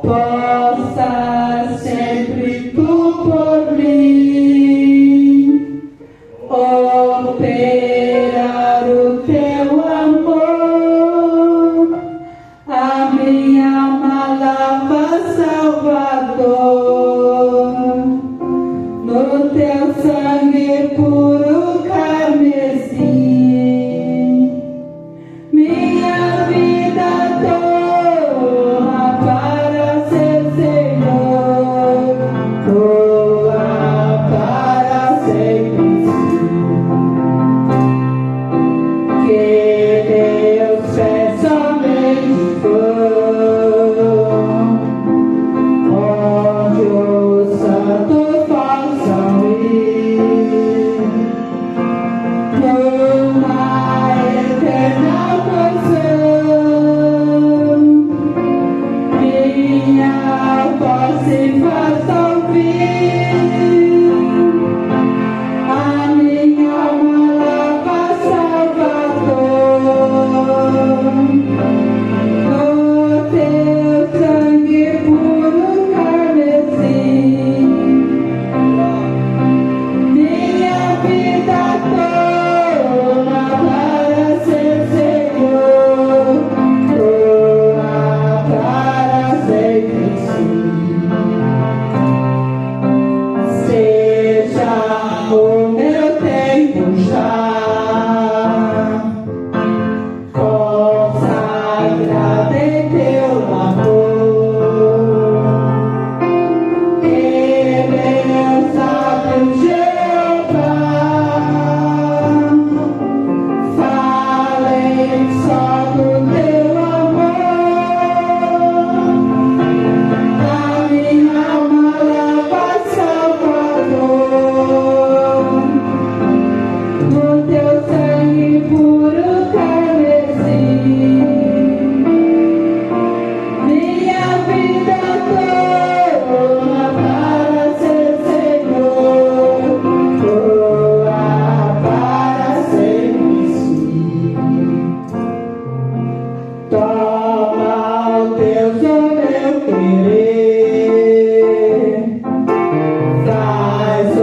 possa sempre tu por mim operar o teu amor, a minha alma lava, Salvador, no teu sangue puro carmesim, minha vida toda para ser Senhor, toda para sempre sim, que Deus é somente onde os santos possam ir, numa eterna canção, minha voz se faz ouvir, a minha alma lava, Salvador, no teu sangue puro carmesim, minha vida toda para ser Senhor, toda para sempre sim. Seja o meu tempo já consagrado em teu amor, que meus lábios, Jeová, falem só do teu amor, a minha alma lava, Salvador, no teu sangue puro carmesim, minha vida toda para ser Senhor, toda para sempre sim. Toma, ó Deus, o meu querer, faz o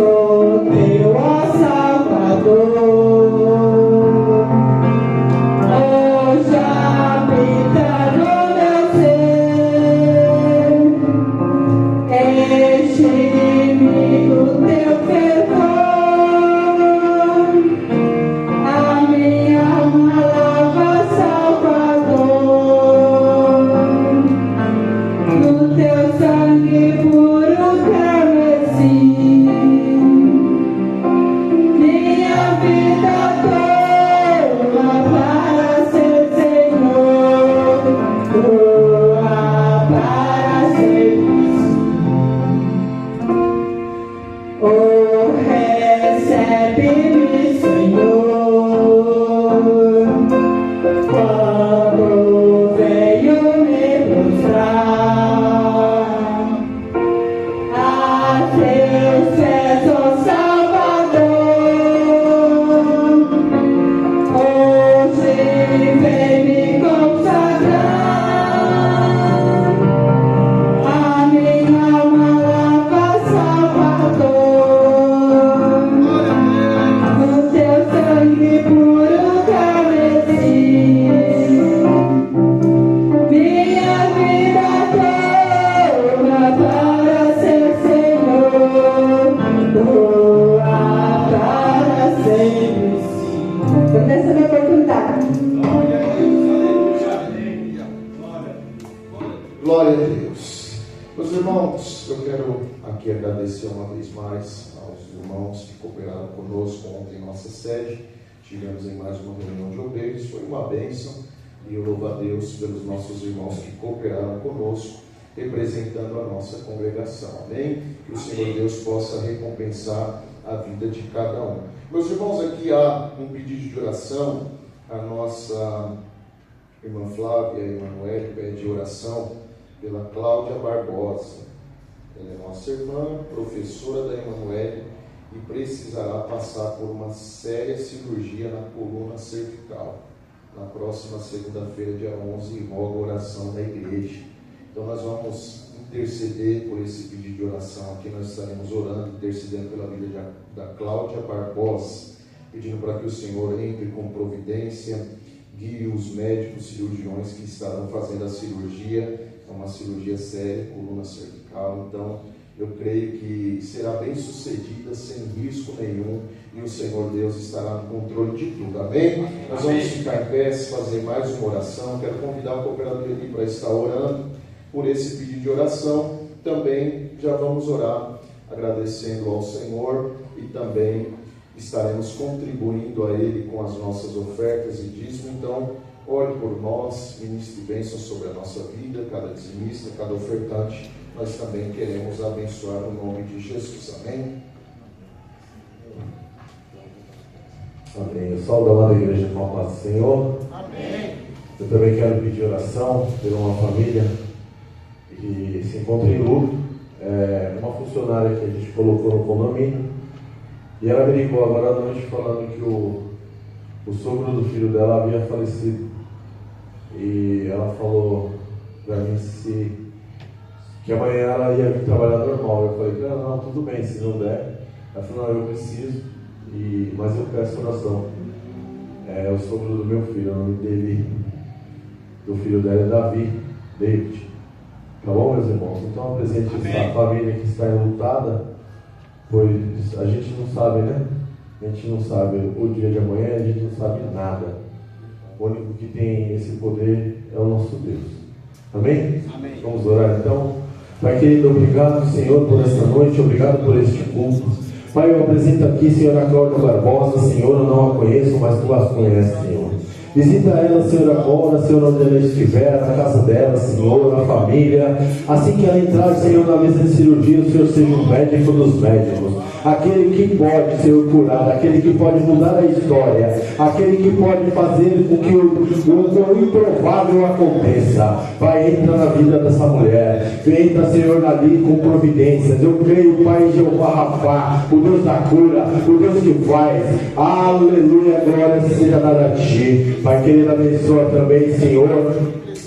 teu, ó Salvador, hoje habita no meu ser, enche-me do teu fervor, a minha alma lava, Salvador, no teu sangue puro carmesim, minha vida toda para ser Senhor, toda para sempre sim. Oh, recebe-me, Senhor, quando venho me prostrar a teus pés, ó Salvador, hoje vem me consagrar, a minha alma lava, Salvador, no teu sangue puro carmesim, minha vida toda para ser Senhor, toda para sempre sim. Vou ter essa minha oportunidade. Glória a Deus. Meus irmãos, eu quero aqui agradecer uma vez mais aos irmãos que cooperaram conosco ontem em nossa sede. Tivemos em mais uma reunião de obreiros, foi uma bênção, e eu louvo a Deus pelos nossos irmãos que cooperaram conosco, representando a nossa congregação. Amém? Que o Senhor Deus possa recompensar a vida de cada um. Meus irmãos, aqui há um pedido de oração. A nossa irmã Flávia Emanuele pede oração pela Cláudia Barbosa. Ela é nossa irmã, professora da Emanuele, e precisará passar por uma séria cirurgia na coluna cervical na próxima segunda-feira, dia 11, e roga a oração da igreja. Então nós vamos interceder por esse pedido de oração aqui. Nós estaremos orando, intercedendo pela vida da Cláudia Barbosa, pedindo para que o Senhor entre com providência, guie os médicos cirurgiões que estarão fazendo a cirurgia. É uma cirurgia séria, coluna cervical. Então eu creio que será bem sucedida, sem risco nenhum, e o Senhor Deus estará no controle de tudo. Amém? Nós vamos ficar em pé, fazer mais uma oração. Quero convidar o cooperador ali para estar orando por esse pedido de oração. Também já vamos orar agradecendo ao Senhor, e também estaremos contribuindo a Ele com as nossas ofertas e dízimo. Então ore por nós, ministre bênção sobre a nossa vida, cada dizimista, cada ofertante. Nós também queremos abençoar no nome de Jesus. Amém? Amém. Eu saúdo a amada igreja com a paz do Senhor. Amém. Eu também quero pedir oração por uma família que se encontra em luto. Uma funcionária que a gente colocou no condomínio, e ela me ligou agora à noite falando que o sogro do filho dela havia falecido. E ela falou para mim que amanhã ela ia vir trabalhar normal. Eu falei, não, tudo bem, se não der. Ela falou, não, eu preciso, mas eu peço oração. É o sogro do meu filho, o nome dele, do filho dela é David. Tá bom, meus irmãos? Então apresente essa família que está enlutada, pois a gente não sabe, né? A gente não sabe o dia de amanhã, a gente não sabe nada. O único que tem esse poder é o nosso Deus. Amém? Amém. Vamos orar então. Pai querido, obrigado, Senhor, por esta noite, obrigado por este culto. Pai, eu apresento aqui, Senhora Cláudia Barbosa. Senhor, eu não a conheço, mas Tu as conheces, Senhor. Visita ela, Senhor, agora, Senhor, onde ela estiver, na casa dela, Senhor, na família. Assim que ela entrar, Senhor, na mesa de cirurgia, o Senhor seja um médico dos médicos. Aquele que pode, Senhor, curar, aquele que pode mudar a história, aquele que pode fazer com que o improvável aconteça. Vai, entra na vida dessa mulher. Entra, Senhor, ali com providências. Eu creio, Pai, Jeová Rafá, o Deus da cura, o Deus que faz. Aleluia, glória seja dada a Ti. Pai querido, abençoa também, Senhor,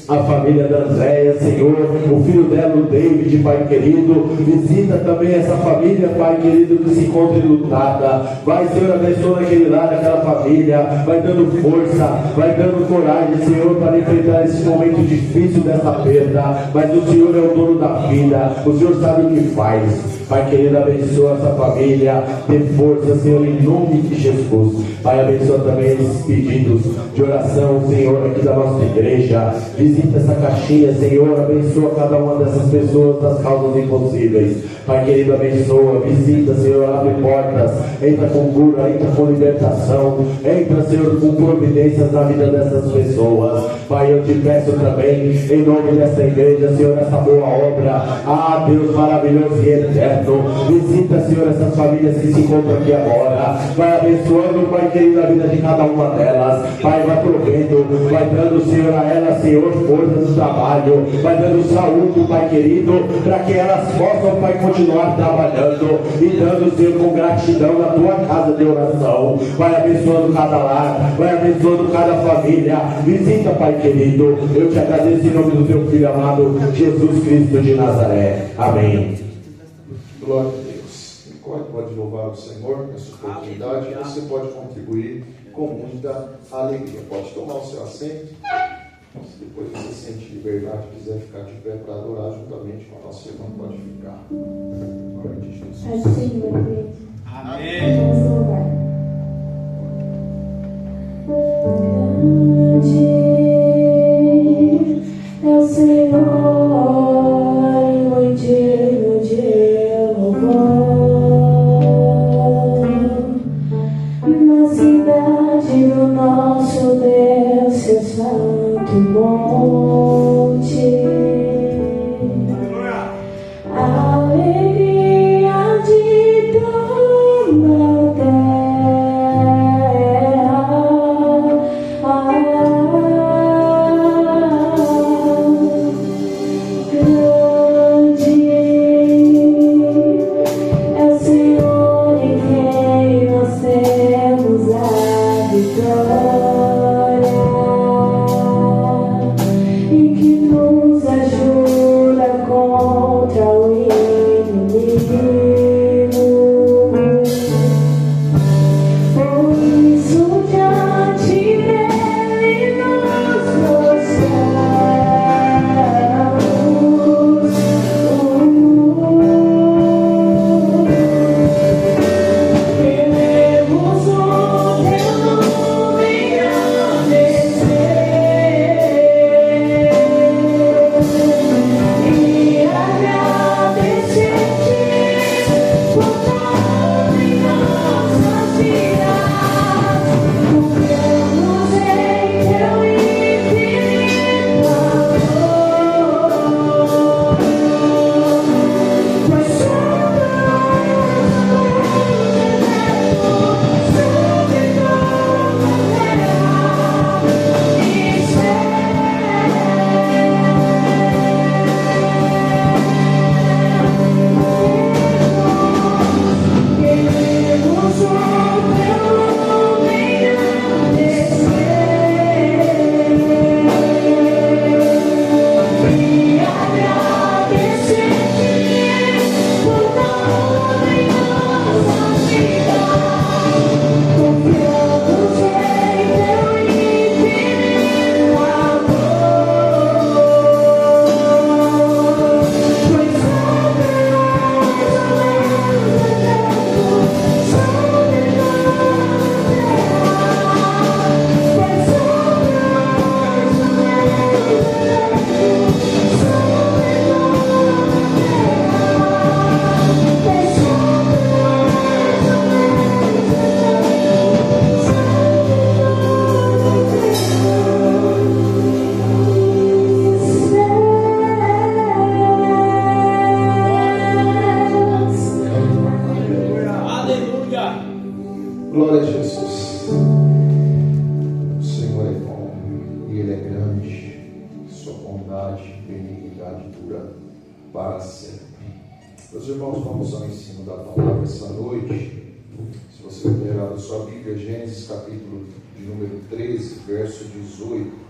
a família da Andréia, Senhor, o filho dela, o David, Pai querido. Visita também essa família, Pai querido, que se encontra enlutada. Vai, Senhor, abençoa aquele lar, aquela família. Vai dando força, vai dando coragem, Senhor, para enfrentar esse momento difícil dessa perda. Mas o Senhor é o dono da vida, o Senhor sabe o que faz. Pai querido, abençoa essa família, dê força, Senhor, em nome de Jesus. Pai, abençoa também esses pedidos de oração, Senhor, aqui da nossa igreja. Visita essa caixinha, Senhor, abençoa cada uma dessas pessoas das causas impossíveis. Pai querido, abençoa, visita, Senhor, abre portas, entra com cura, entra com libertação, entra, Senhor, com providências na vida dessas pessoas. Pai, eu te peço também, em nome dessa igreja, Senhor, essa boa obra. Ah, Deus maravilhoso e eterno. Visita, Senhor, essas famílias que se encontram aqui agora. Vai abençoando, Pai querido, a vida de cada uma delas. Pai, vai provendo, vai dando, Senhor, a elas, Senhor, força do trabalho. Vai dando saúde, Pai querido, para que elas possam, Pai, continuar trabalhando e dando, Senhor, com gratidão na Tua casa de oração. Vai abençoando cada lar, vai abençoando cada família. Visita, Pai querido. Eu te agradeço em nome do Teu Filho amado, Jesus Cristo de Nazaré. Amém. Glória a Deus. Pode louvar o Senhor nessa oportunidade. Você pode contribuir com muita alegria. Pode tomar o seu assento. Se depois você sente liberdade e quiser ficar de pé para adorar juntamente com a nossa irmã, pode ficar. Glória a Jesus. É o Senhor, igreja. Amém. Vamos louvar. Grande é o Senhor e muito digno de louvor. Na cidade do nosso Deus, seu santo monte. Alegria de toda a terra. benignidade dura para sempre. Meus irmãos, vamos ao ensino da palavra essa noite. Se você puder abrir sua Bíblia, Gênesis capítulo de número 13, verso 18.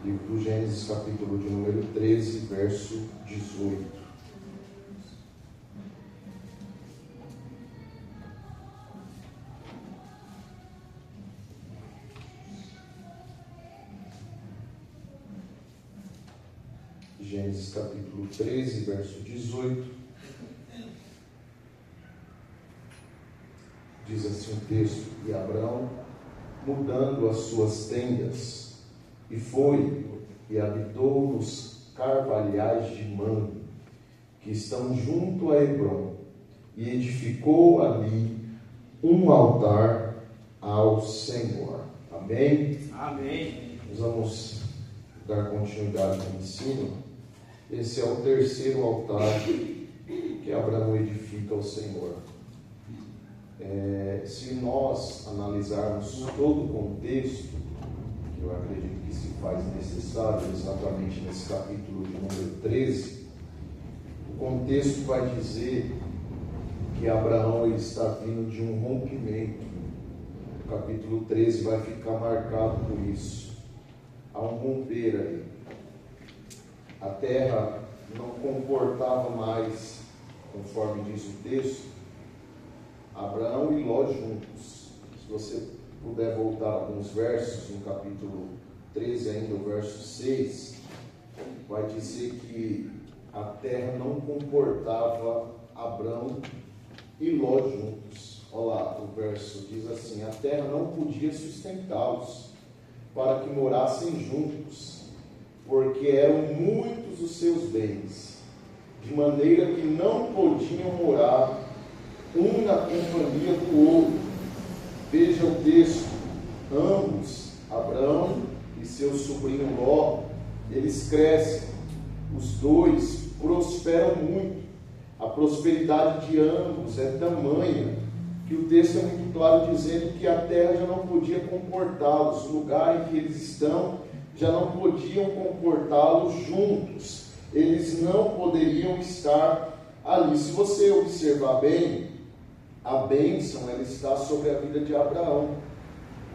Livro do Gênesis capítulo de número 13, verso 18. Gênesis capítulo 13, verso 18, diz assim o texto: E Abrão, mudando as suas tendas, e foi e habitou nos carvalhais de Mamre, que estão junto a Hebrom, e edificou ali um altar ao Senhor. Amém? Amém. Nós vamos dar continuidade ao ensino. Esse é o terceiro altar que Abraão edifica ao Senhor. Se nós analisarmos todo o contexto, que eu acredito que se faz necessário exatamente nesse capítulo de número 13, o contexto vai dizer que Abraão ele está vindo de um rompimento. O capítulo 13 vai ficar marcado por isso. Há um romper aí. A terra não comportava mais, conforme diz o texto, Abraão e Ló juntos. Se você puder voltar alguns versos, no capítulo 13 ainda, o verso 6, vai dizer que a terra não comportava Abraão e Ló juntos. Olha lá, o verso diz assim: a terra não podia sustentá-los, para que morassem juntos, porque eram muitos os seus bens, de maneira que não podiam morar um na companhia do outro. Veja o texto: ambos, Abraão e seu sobrinho Ló, eles crescem, os dois prosperam muito. A prosperidade de ambos é tamanha que o texto é muito claro dizendo que a terra já não podia comportá-los, o lugar em que eles estão já não podiam comportá-los juntos, eles não poderiam estar ali. Se você observar bem, a bênção ela está sobre a vida de Abraão.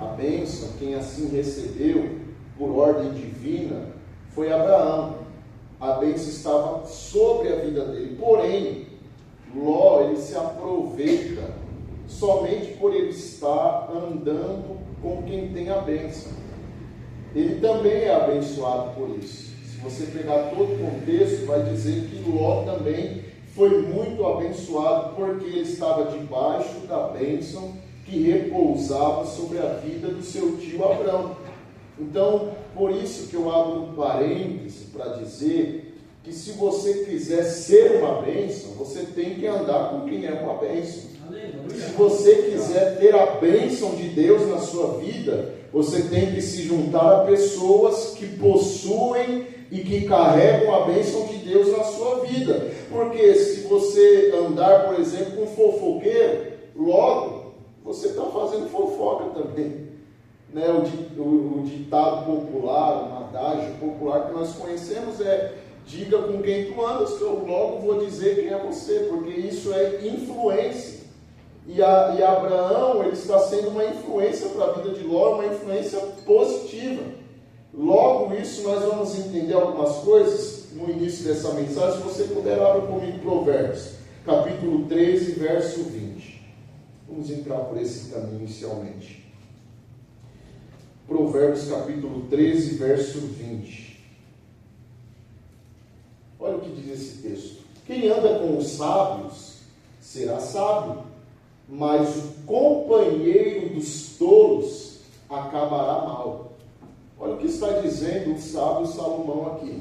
A bênção, quem assim recebeu por ordem divina, foi Abraão. A bênção estava sobre a vida dele, porém Ló ele se aproveita somente por ele estar andando com quem tem a bênção. Ele também é abençoado por isso. Se você pegar todo o contexto, vai dizer que Ló também foi muito abençoado, porque ele estava debaixo da bênção que repousava sobre a vida do seu tio Abrão. Então, por isso que eu abro um parêntese para dizer que se você quiser ser uma bênção, você tem que andar com quem é uma bênção. Se você quiser ter a bênção de Deus na sua vida, você tem que se juntar a pessoas que possuem e que carregam a bênção de Deus na sua vida. Porque se você andar, por exemplo, com um fofoqueiro, logo você está fazendo fofoca também. Né? O ditado popular, um adágio popular que nós conhecemos é: diga com quem tu andas, que eu logo vou dizer quem é você, porque isso é influência. E Abraão, ele está sendo uma influência para a vida de Ló, uma influência positiva. Logo isso nós vamos entender algumas coisas no início dessa mensagem. Se você puder, abra comigo Provérbios, capítulo 13, verso 20. Vamos entrar por esse caminho inicialmente. Provérbios, capítulo 13, verso 20. Olha o que diz esse texto: quem anda com os sábios será sábio, mas o companheiro dos tolos acabará mal. Olha o que está dizendo o sábio Salomão aqui.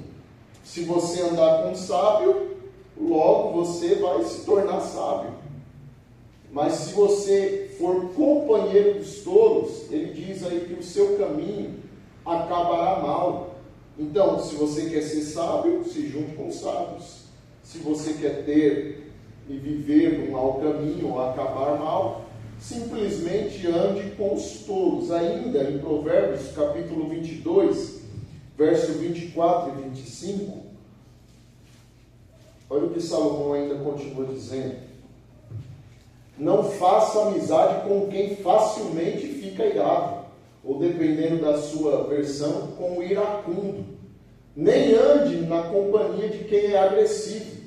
Se você andar com um sábio, logo você vai se tornar sábio. Mas se você for companheiro dos tolos, ele diz aí que o seu caminho acabará mal. Então, se você quer ser sábio, se junte com os sábios. Se você quer ter e viver num mau caminho ou acabar mal, simplesmente ande com os tolos. Ainda em Provérbios, capítulo 22, verso 24 e 25, olha o que Salomão ainda continua dizendo: não faça amizade com quem facilmente fica irado, ou dependendo da sua versão, com o iracundo. Nem ande na companhia de quem é agressivo,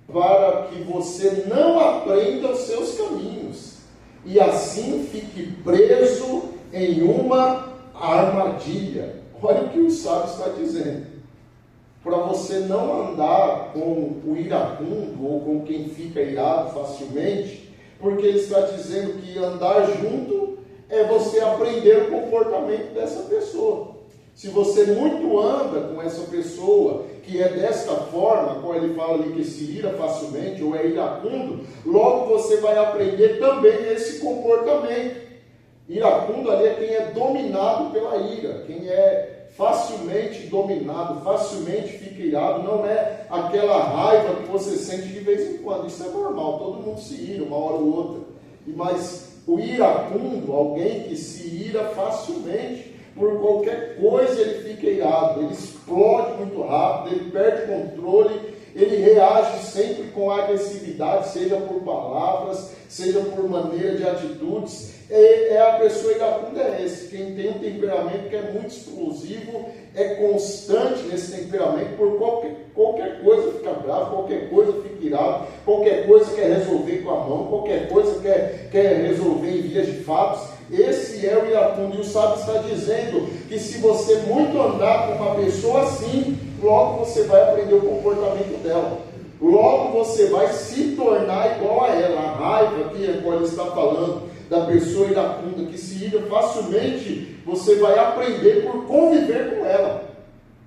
para que você não aprenda os seus caminhos, e assim fique preso em uma armadilha. Olha o que o sábio está dizendo. Para você não andar com o iracundo, ou com quem fica irado facilmente, porque ele está dizendo que andar junto é você aprender o comportamento dessa pessoa. Se você muito anda com essa pessoa que é desta forma, como ele fala ali, que se ira facilmente ou é iracundo, logo você vai aprender também esse comportamento. Iracundo ali é quem é dominado pela ira, quem é facilmente dominado, facilmente fica irado, não é aquela raiva que você sente de vez em quando. Isso é normal, todo mundo se ira uma hora ou outra. Mas o iracundo, alguém que se ira facilmente, por qualquer coisa ele fica irado, ele explode muito rápido, ele perde controle, ele reage sempre com agressividade, seja por palavras, seja por maneira de atitudes. A pessoa iracunda é esse, quem tem um temperamento que é muito explosivo, é constante nesse temperamento, por qualquer coisa fica bravo, qualquer coisa fica irado, qualquer coisa quer resolver com a mão, qualquer coisa quer resolver em vias de fatos. Esse é o iracundo, e o sábio está dizendo que se você muito andar com uma pessoa assim, logo você vai aprender o comportamento dela, logo você vai se tornar igual a ela. A raiva que ele está falando da pessoa iracunda, que se ira facilmente, você vai aprender por conviver com ela.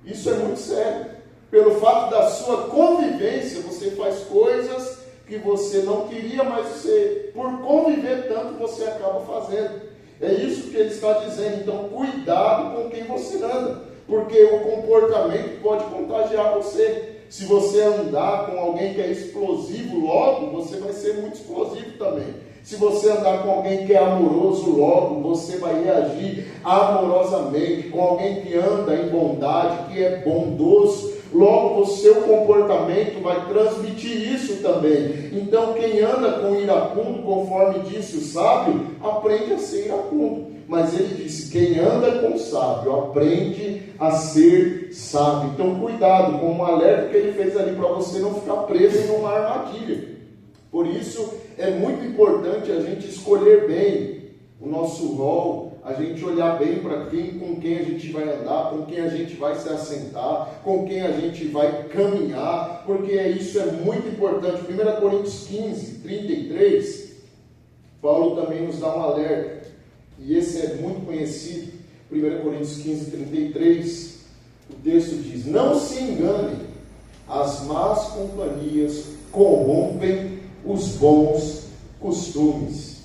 Isso é muito sério. Pelo fato da sua convivência, você faz coisas que você não queria, mas você, por conviver tanto, você acaba fazendo. É isso que ele está dizendo. Então, cuidado com quem você anda, porque o comportamento pode contagiar você. Se você andar com alguém que é explosivo, logo você vai ser muito explosivo também. Se você andar com alguém que é amoroso, logo você vai reagir amorosamente. Com alguém que anda em bondade, que é bondoso, logo o seu comportamento vai transmitir isso também. Então, quem anda com iracundo, conforme disse o sábio, aprende a ser iracundo. Mas ele disse: quem anda com o sábio aprende a ser sábio. Então, cuidado com o alerta que ele fez ali, para você não ficar preso em uma armadilha. Por isso, é muito importante a gente escolher bem o nosso rol, a gente olhar bem para com quem a gente vai andar, com quem a gente vai se assentar, com quem a gente vai caminhar, porque isso é muito importante. 1 Coríntios 15, 33, Paulo também nos dá um alerta, e esse é muito conhecido. 1 Coríntios 15, 33, o texto diz: não se enganem, as más companhias corrompem os bons costumes.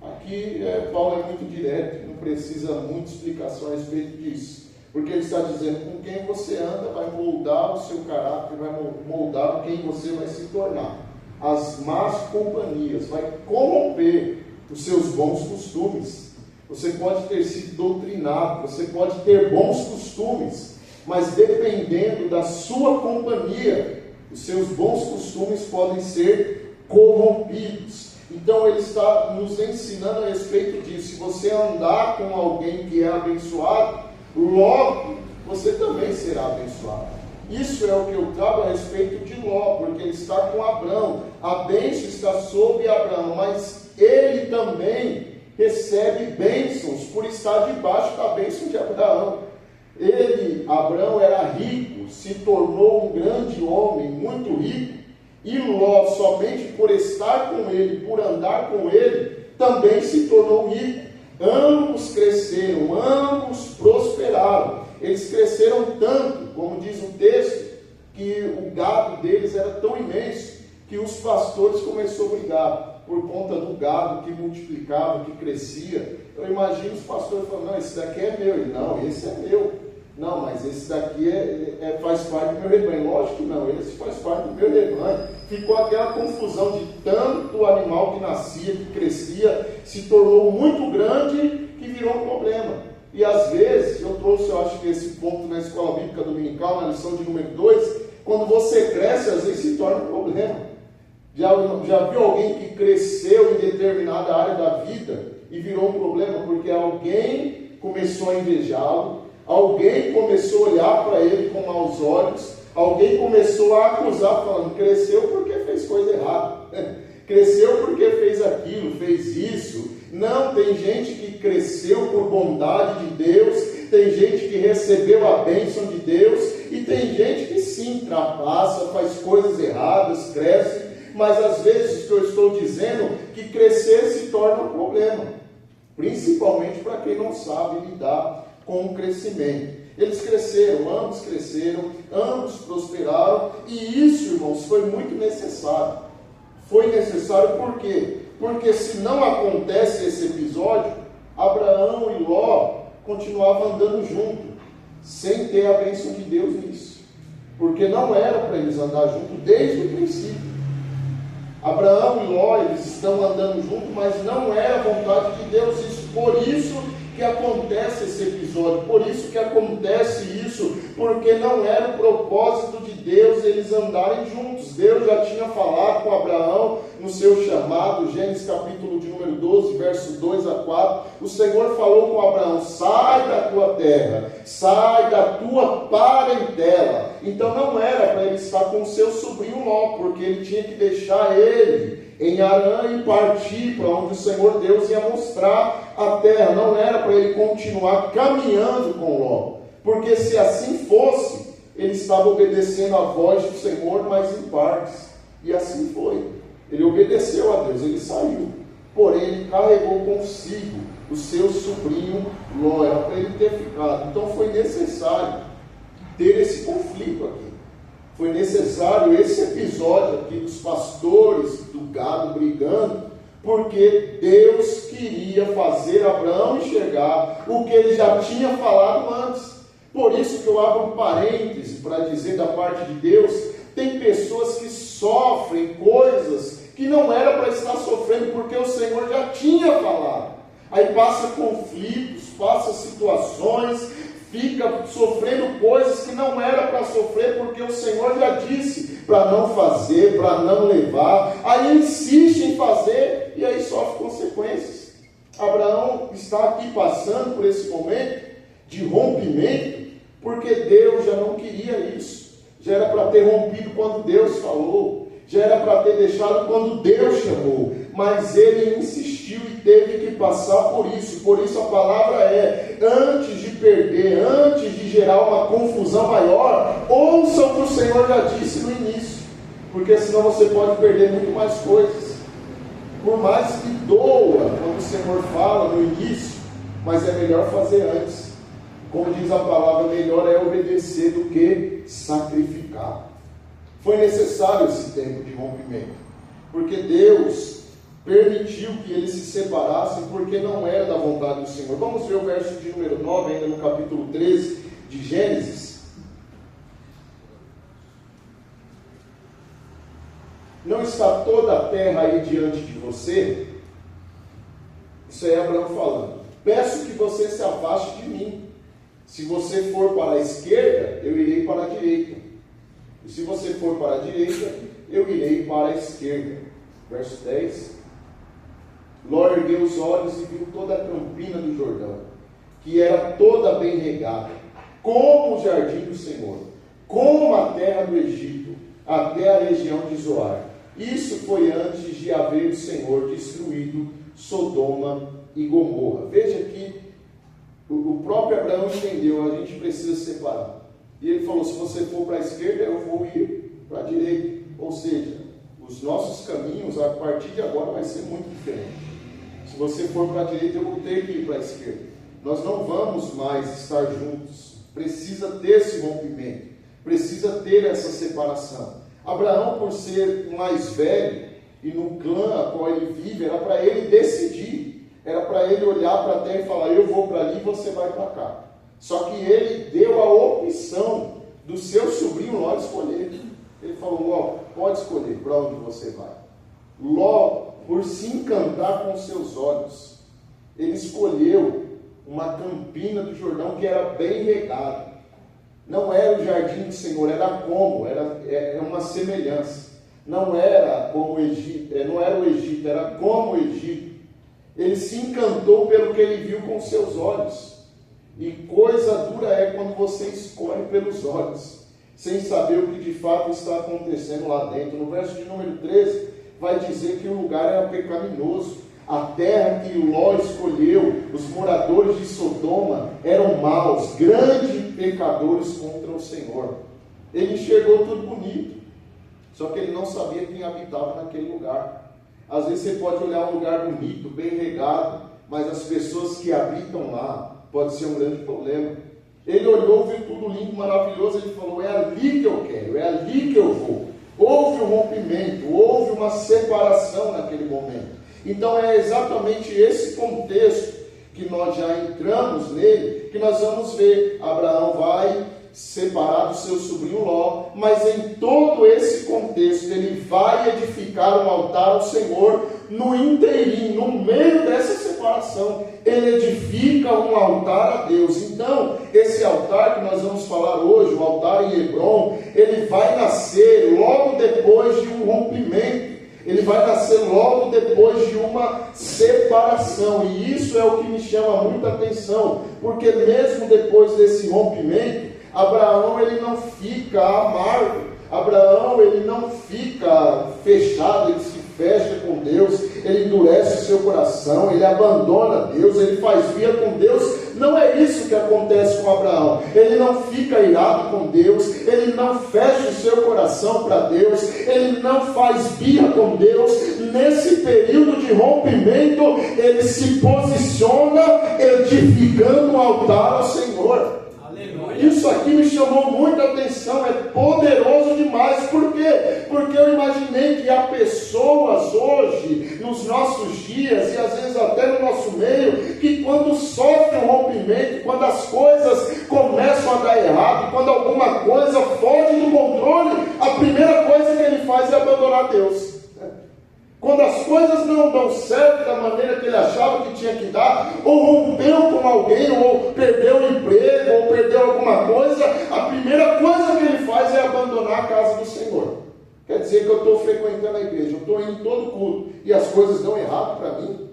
Aqui Paulo é muito direto, não precisa muita explicação a respeito disso, porque ele está dizendo: com quem você anda vai moldar o seu caráter, vai moldar quem você vai se tornar. As más companhias vai corromper os seus bons costumes. Você pode ter sido doutrinado, você pode ter bons costumes, mas dependendo da sua companhia, os seus bons costumes podem ser corrompidos. Então ele está nos ensinando a respeito disso. Se você andar com alguém que é abençoado, logo você também será abençoado. Isso é o que eu trago a respeito de Ló, porque ele está com Abraão. A bênção está sobre Abraão, mas ele também recebe bênçãos por estar debaixo da bênção de Abraão. Abraão era rico, se tornou um grande homem, muito rico, e Ló, somente por estar com ele, por andar com ele, também se tornou rico. Ambos cresceram, ambos prosperaram. Eles cresceram tanto, como diz o texto, que o gado deles era tão imenso que os pastores começaram a brigar por conta do gado que multiplicava, que crescia. Eu imagino os pastores falando: não, esse daqui é meu. Ele: não, esse é meu. Não, mas esse daqui faz parte do meu rebanho. Lógico que não, esse faz parte do meu rebanho. Ficou aquela confusão de tanto animal que nascia, que crescia, se tornou muito grande, que virou um problema. E às vezes, eu trouxe, eu acho que esse ponto na escola bíblica dominical, na lição de número 2, quando você cresce, às vezes se torna um problema. Já viu alguém que cresceu em determinada área da vida e virou um problema porque alguém começou a invejá-lo, alguém começou a olhar para ele com maus olhos, alguém começou a acusar, falando, cresceu porque fez coisa errada, cresceu porque fez aquilo, fez isso. Não, tem gente que cresceu por bondade de Deus, tem gente que recebeu a bênção de Deus, e tem gente que sim, ultrapassa, faz coisas erradas, cresce, mas às vezes o que eu estou dizendo, que crescer se torna um problema, principalmente para quem não sabe lidar com o crescimento. Eles cresceram, ambos prosperaram, e isso, irmãos, foi muito necessário. Foi necessário por quê? Porque se não acontece esse episódio, Abraão e Ló continuavam andando juntos, sem ter a bênção de Deus nisso. Porque não era para eles andar juntos desde o princípio. Abraão e Ló, eles estão andando juntos, mas não era a vontade de Deus isso. Por isso que acontece esse episódio, por isso que acontece isso, porque não era o propósito de Deus eles andarem juntos. Deus já tinha falado com Abraão no seu chamado, Gênesis capítulo de número 12, verso 2 a 4, o Senhor falou com Abraão, sai da tua terra, sai da tua parentela. Então não era para ele estar com o seu sobrinho Ló, porque ele tinha que deixar ele em Harã e partir para onde o Senhor Deus ia mostrar a terra. Não era para ele continuar caminhando com Ló, porque se assim fosse, ele estava obedecendo a voz do Senhor, mas em partes. E assim foi. Ele obedeceu a Deus, ele saiu. Porém, ele carregou consigo o seu sobrinho Ló, era para ele ter ficado. Então foi necessário ter esse conflito aqui. Foi necessário esse episódio aqui dos pastores do gado brigando, porque Deus queria fazer Abraão enxergar o que ele já tinha falado antes. Por isso que eu abro um parêntese para dizer da parte de Deus, tem pessoas que sofrem coisas que não era para estar sofrendo, porque o Senhor já tinha falado. Aí passa conflitos, passa situações, fica sofrendo coisas que não era para sofrer, porque o Senhor já disse para não fazer, para não levar. Aí insiste em fazer e aí sofre consequências. Abraão está aqui passando por esse momento de rompimento, porque Deus já não queria isso. Já era para ter rompido quando Deus falou, já era para ter deixado quando Deus chamou, mas ele insistiu e teve que passar por isso. Por isso a palavra é, antes de perder, antes de gerar uma confusão maior, ouça o que o Senhor já disse no início, porque senão você pode perder muito mais coisas. Por mais que doa quando o Senhor fala no início, mas é melhor fazer antes. Como diz a palavra, melhor é obedecer do que sacrificar. Foi necessário esse tempo de rompimento, porque Deus permitiu que eles se separassem, porque não era da vontade do Senhor. Vamos ver o verso de número 9, ainda no capítulo 13 de Gênesis. Não está toda a terra aí diante de você? Isso é Abraão falando. Peço que você se afaste de mim. Se você for para a esquerda, eu irei para a direita. E se você for para a direita, eu irei para a esquerda. Verso 10. Ló ergueu os olhos e viu toda a campina do Jordão, que era toda bem regada, como o jardim do Senhor, como a terra do Egito, até a região de Zoar. Isso foi antes de haver o Senhor destruído Sodoma e Gomorra. Veja que o próprio Abraão entendeu, a gente precisa separar. E ele falou, se você for para a esquerda, eu vou ir para a direita. Ou seja, os nossos caminhos, a partir de agora, vai ser muito diferente. Se você for para a direita, eu vou ter que ir para a esquerda. Nós não vamos mais estar juntos. Precisa ter esse rompimento. Precisa ter essa separação. Abraão, por ser mais velho, e no clã a qual ele vive, era para ele decidir. Era para ele olhar para a terra e falar, eu vou para ali e você vai para cá. Só que ele deu a opção do seu sobrinho Ló escolher. Ele falou, Ló, pode escolher para onde você vai. Ló, por se encantar com seus olhos, ele escolheu uma campina do Jordão que era bem regada. Não era o jardim do Senhor, era como, era uma semelhança. Não era como o Egito, não era o Egito, era como o Egito. Ele se encantou pelo que ele viu com seus olhos. E coisa dura é quando você escolhe pelos olhos, sem saber o que de fato está acontecendo lá dentro. No verso de número 13, vai dizer que o lugar era pecaminoso. A terra que Ló escolheu, os moradores de Sodoma, eram maus, grandes pecadores contra o Senhor. Ele enxergou tudo bonito, só que ele não sabia quem habitava naquele lugar. Às vezes você pode olhar um lugar bonito, bem regado, mas as pessoas que habitam lá pode ser um grande problema. Ele olhou, viu tudo lindo, maravilhoso, ele falou: é ali que eu quero, é ali que eu vou. Houve um rompimento, houve uma separação naquele momento. Então é exatamente esse contexto que nós já entramos nele, que nós vamos ver. Abraão vai separar do seu sobrinho Ló, mas em todo esse contexto ele vai edificar um altar ao Senhor no inteirinho, no meio dessa separação. Ele edifica um altar a Deus. Então, esse altar que nós vamos falar hoje, o altar em Hebron, ele vai nascer logo depois de um rompimento. Ele vai nascer logo depois de uma separação. E isso é o que me chama muita atenção, porque mesmo depois desse rompimento, Abraão ele não fica amargo. Abraão ele não fica fechado, ele se fecha com Deus, ele endurece o seu coração, ele abandona Deus, ele faz via com Deus. Não é isso que acontece com Abraão. Ele não fica irado com Deus, ele não fecha o seu coração para Deus, ele não faz birra com Deus. Nesse período de rompimento, ele se posiciona edificando um altar ao Senhor. Isso aqui me chamou muita atenção, é poderoso demais. Por quê? Porque eu imaginei que há pessoas hoje, nos nossos dias, e às vezes até no nosso meio, que quando sofre um rompimento, quando as coisas começam a dar errado, quando alguma coisa foge do controle, a primeira coisa que ele faz é abandonar Deus. Quando as coisas não dão certo da maneira que ele achava que tinha que dar, ou rompeu com alguém, ou perdeu o emprego, ou perdeu alguma coisa, a primeira coisa que ele faz é abandonar a casa do Senhor. Quer dizer que eu estou frequentando a igreja, eu estou indo todo culto, e as coisas dão errado para mim.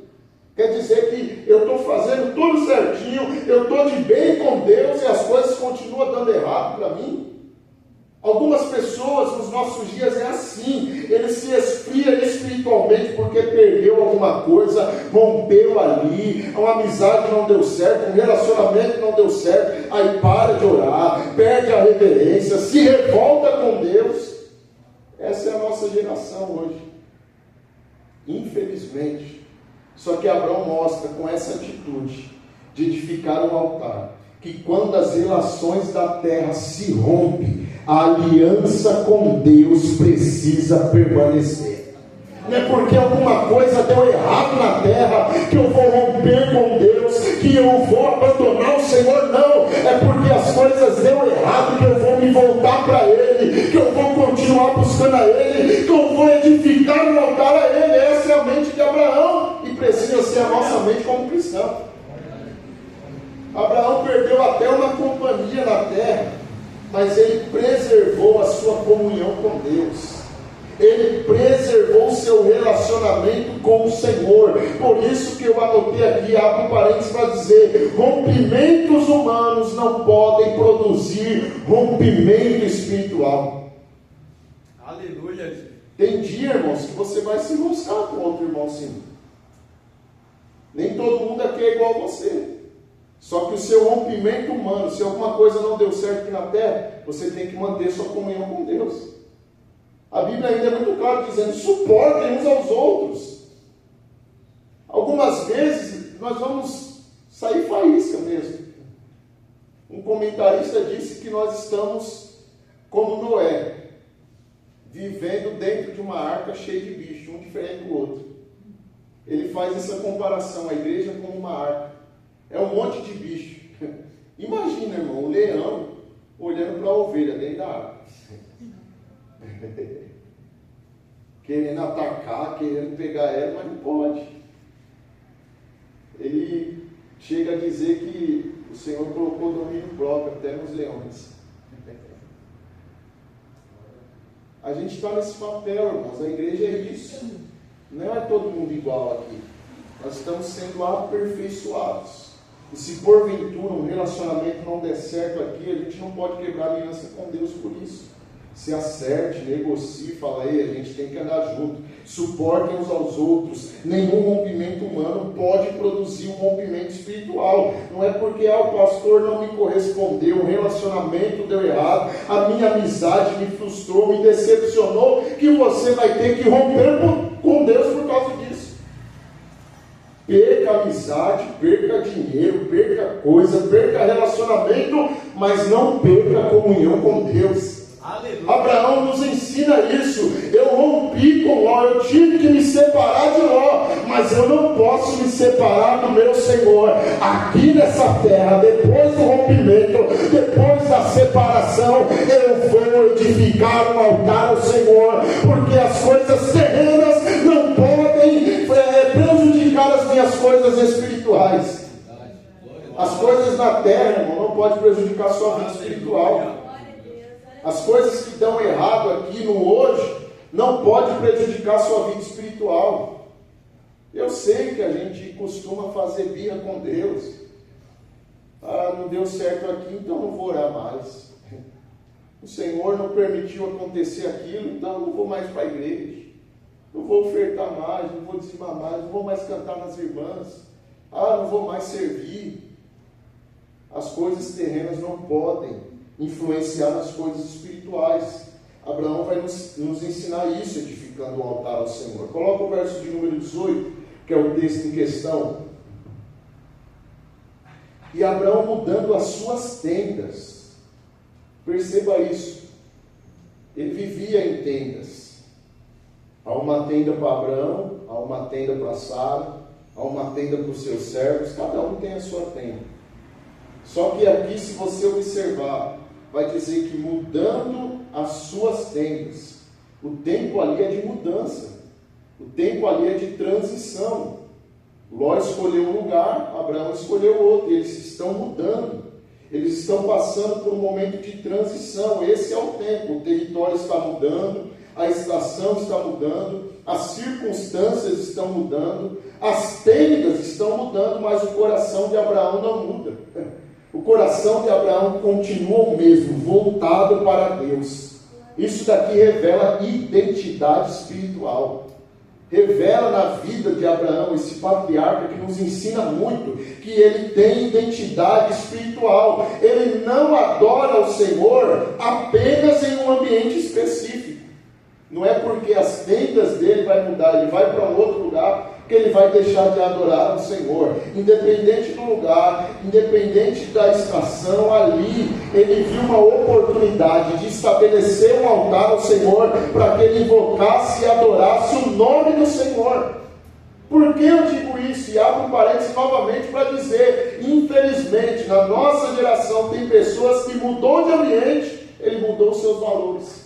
Quer dizer que eu estou fazendo tudo certinho, eu estou de bem com Deus, e as coisas continuam dando errado para mim. Algumas pessoas nos nossos dias é assim, ele se esfria espiritualmente porque perdeu alguma coisa, rompeu ali, uma amizade não deu certo, um relacionamento não deu certo, aí para de orar, perde a reverência, se revolta com Deus. Essa é a nossa geração hoje, infelizmente. Só que Abraão mostra com essa atitude de edificar um altar, que quando as relações da terra se rompem, a aliança com Deus precisa permanecer. Não é porque alguma coisa deu errado na terra que eu vou romper com Deus, que eu vou abandonar o Senhor, não. É porque as coisas deu errado que eu vou me voltar para Ele, que eu vou continuar buscando a Ele, que eu vou edificar um altar a Ele. Essa é a mente de Abraão, e precisa ser a nossa mente como cristão. Abraão perdeu até uma companhia na terra, mas ele preservou a sua comunhão com Deus. Ele preservou o seu relacionamento com o Senhor. Por isso que eu anotei aqui, abro parênteses para dizer: rompimentos humanos não podem produzir rompimento espiritual. Aleluia. Tem dia, irmãos, que você vai se buscar com outro irmão, sim. Nem todo mundo aqui é igual a você. Só que o seu rompimento humano, se alguma coisa não deu certo aqui na terra, você tem que manter sua comunhão com Deus. A Bíblia ainda é muito clara dizendo: suportem uns aos outros. Algumas vezes nós vamos sair faísca mesmo. Um comentarista disse que nós estamos como Noé, vivendo dentro de uma arca cheia de bichos, um diferente do outro. Ele faz essa comparação, a igreja como uma arca. É um monte de bicho. Imagina, irmão, um leão olhando para a ovelha dentro da arca. Querendo atacar, querendo pegar ela, mas não pode. Ele chega a dizer que o Senhor colocou domínio próprio até nos leões. A gente está nesse papel, irmãos. A igreja é isso. Não é todo mundo igual aqui. Nós estamos sendo aperfeiçoados. E se porventura um relacionamento não der certo aqui, a gente não pode quebrar aliança com Deus por isso. Se acerte, negocie, fala, ei, a gente tem que andar junto, suportem uns aos outros. Nenhum rompimento humano pode produzir um rompimento espiritual. Não é porque o pastor não me correspondeu, o relacionamento deu errado, a minha amizade me frustrou, me decepcionou, que você vai ter que romper com Deus por causa disso. Perca amizade, perca dinheiro, perca coisa, perca relacionamento, mas não perca a comunhão com Deus. Aleluia. Abraão nos ensina isso. Eu rompi com Ló, eu tive que me separar de Ló, mas eu não posso me separar do meu Senhor. Aqui nessa terra, depois do rompimento, depois da separação, eu vou edificar um altar ao Senhor, porque as coisas terrenas não podem prejudicar as minhas coisas espirituais. As coisas na terra, irmão, não pode prejudicar a sua vida espiritual. As coisas que dão errado aqui no hoje não pode prejudicar a sua vida espiritual. Eu sei que a gente costuma fazer birra com Deus. Não deu certo aqui, então não vou orar mais. O Senhor não permitiu acontecer aquilo, então não vou mais para a igreja. Não vou ofertar mais, não vou dizimar mais, não vou mais cantar nas irmãs. Não vou mais servir. As coisas terrenas não podem influenciar nas coisas espirituais. Abraão vai nos ensinar isso, edificando o altar ao Senhor. Coloca o verso de número 18, que é o texto em questão. E Abraão mudando as suas tendas. Perceba isso. Ele vivia em tendas. Há uma tenda para Abraão, há uma tenda para Sara, há uma tenda para os seus servos, cada um tem a sua tenda. Só que aqui, se você observar, vai dizer que mudando as suas tendas. O tempo ali é de mudança. O tempo ali é de transição. Ló escolheu um lugar, Abraão escolheu outro. E eles estão mudando. Eles estão passando por um momento de transição. Esse é o tempo. O território está mudando, a estação está mudando, as circunstâncias estão mudando, as tendas estão mudando, mas o coração de Abraão não muda. O coração de Abraão continua o mesmo, voltado para Deus. Isso daqui revela identidade espiritual. Revela na vida de Abraão, esse patriarca que nos ensina muito, que ele tem identidade espiritual. Ele não adora o Senhor apenas em um ambiente específico. Não é porque as tendas dele vai mudar, ele vai para um outro lugar, que ele vai deixar de adorar o Senhor. Independente do lugar, independente da estação, ali ele viu uma oportunidade de estabelecer um altar ao Senhor, para que ele invocasse e adorasse o nome do Senhor. Por que eu digo isso? E abro um parênteses novamente para dizer, infelizmente, na nossa geração tem pessoas que mudou de ambiente, ele mudou os seus valores.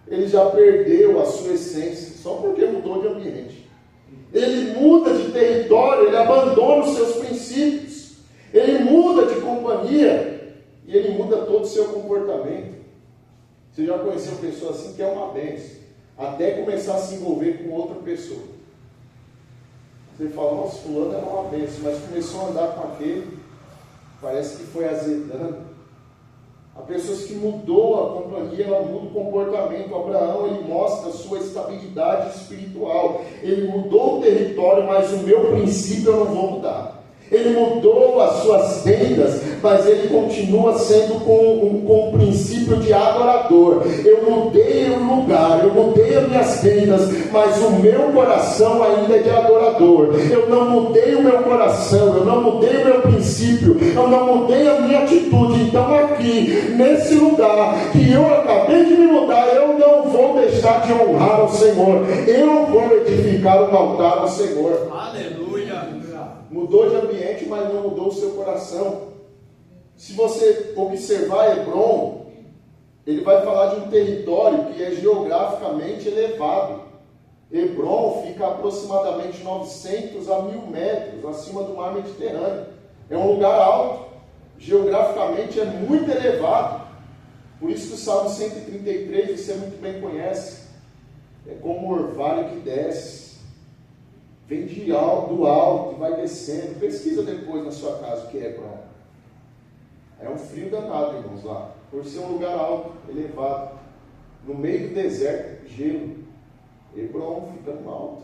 Ele já perdeu a sua essência, só porque mudou de ambiente. Ele muda de território, ele abandona os seus princípios, ele muda de companhia, e ele muda todo o seu comportamento. Você já conheceu pessoa assim que é uma bênção, até começar a se envolver com outra pessoa. Você fala, nossa, fulano era uma bênção, mas começou a andar com aquele, parece que foi azedando. Há pessoas que mudou a companhia, ela muda o comportamento. Abraão, ele mostra a sua estabilidade espiritual. Ele mudou o território, mas o meu princípio eu não vou mudar. Ele mudou as suas tendas, mas ele continua sendo com um princípio de adorador. Eu mudei o lugar, eu mudei as minhas tendas, mas o meu coração ainda é de adorador. Eu não mudei o meu coração, eu não mudei o meu princípio, eu não mudei a minha atitude. Então aqui, nesse lugar que eu acabei de me mudar, eu não vou deixar de honrar o Senhor. Eu vou edificar um altar ao Senhor. Aleluia. Mudou de ambiente, mas não mudou o seu coração. Se você observar Hebrom, ele vai falar de um território que é geograficamente elevado. Hebrom fica a aproximadamente 900 a 1000 metros acima do mar Mediterrâneo. É um lugar alto, geograficamente é muito elevado. Por isso que o Salmo 133 você muito bem conhece. É como um orvalho que desce. Vem do alto e vai descendo. Pesquisa depois na sua casa o que é Hebrom. É um frio danado, irmãos, lá. Por ser um lugar alto, elevado. No meio do deserto, gelo. Hebrom fica no alto.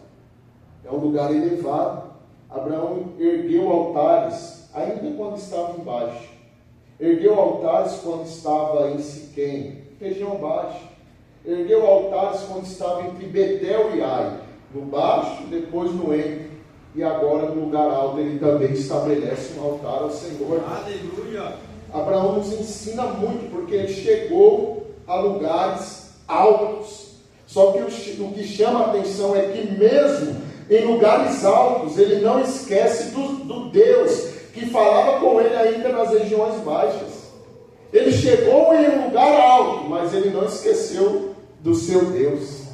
É um lugar elevado. Abraão ergueu altares, ainda quando estava embaixo. Ergueu altares quando estava em Siquém, região baixa. Ergueu altares quando estava entre Betel e Ai. No baixo, depois no entre. E agora no lugar alto ele também estabelece um altar ao Senhor. Aleluia! Abraão nos ensina muito, porque ele chegou a lugares altos. Só que o que chama a atenção é que mesmo em lugares altos, ele não esquece do Deus que falava com ele ainda nas regiões baixas. Ele chegou em um lugar alto, mas ele não esqueceu do seu Deus.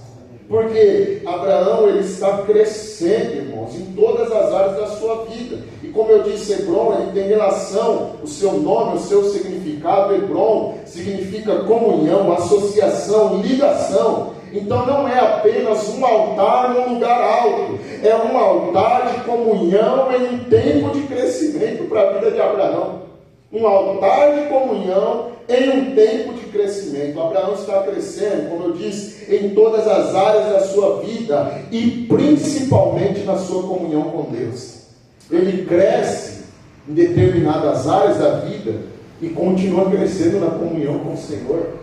Porque Abraão, ele está crescendo, irmãos, em todas as áreas da sua vida. E como eu disse, Hebrom, ele tem relação, o seu nome, o seu significado. Hebrom significa comunhão, associação, ligação. Então não é apenas um altar num lugar alto, é um altar de comunhão em um tempo de crescimento para a vida de Abraão. Um altar de comunhão em um tempo de crescimento. Abraão está crescendo, como eu disse, em todas as áreas da sua vida e principalmente na sua comunhão com Deus. Ele cresce em determinadas áreas da vida e continua crescendo na comunhão com o Senhor.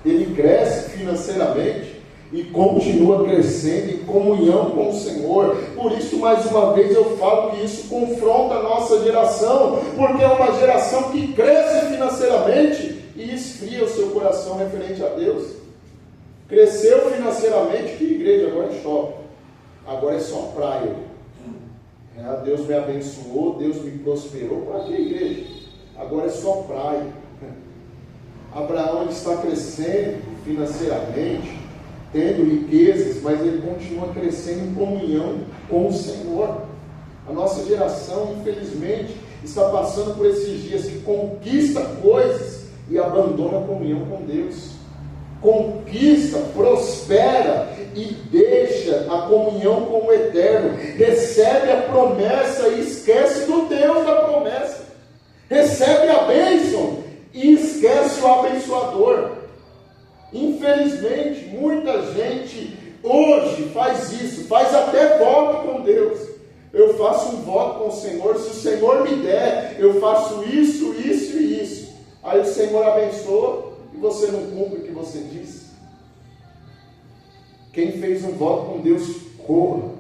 Ele cresce financeiramente e continua crescendo em comunhão com o Senhor. Por isso, mais uma vez, eu falo que isso confronta a nossa geração, porque é uma geração que cresce financeiramente e esfria o seu coração referente a Deus. Cresceu financeiramente, que igreja? Agora é shopping, agora é só praia. Deus me abençoou, Deus me prosperou. Para que igreja? Agora é só praia. Abraão, ele está crescendo financeiramente, tendo riquezas, mas ele continua crescendo em comunhão com o Senhor. A nossa geração, infelizmente, está passando por esses dias que conquista coisas e abandona a comunhão com Deus. Conquista, prospera e deixa a comunhão com o Eterno. Recebe a promessa e esquece do Deus da promessa. Recebe a bênção e esquece o abençoador. Infelizmente, muita gente hoje faz isso, faz até voto com Deus. Eu faço um voto com o Senhor, se o Senhor me der, eu faço isso, isso e isso. Aí o Senhor abençoa e você não cumpre o que você disse. Quem fez um voto com Deus, corra,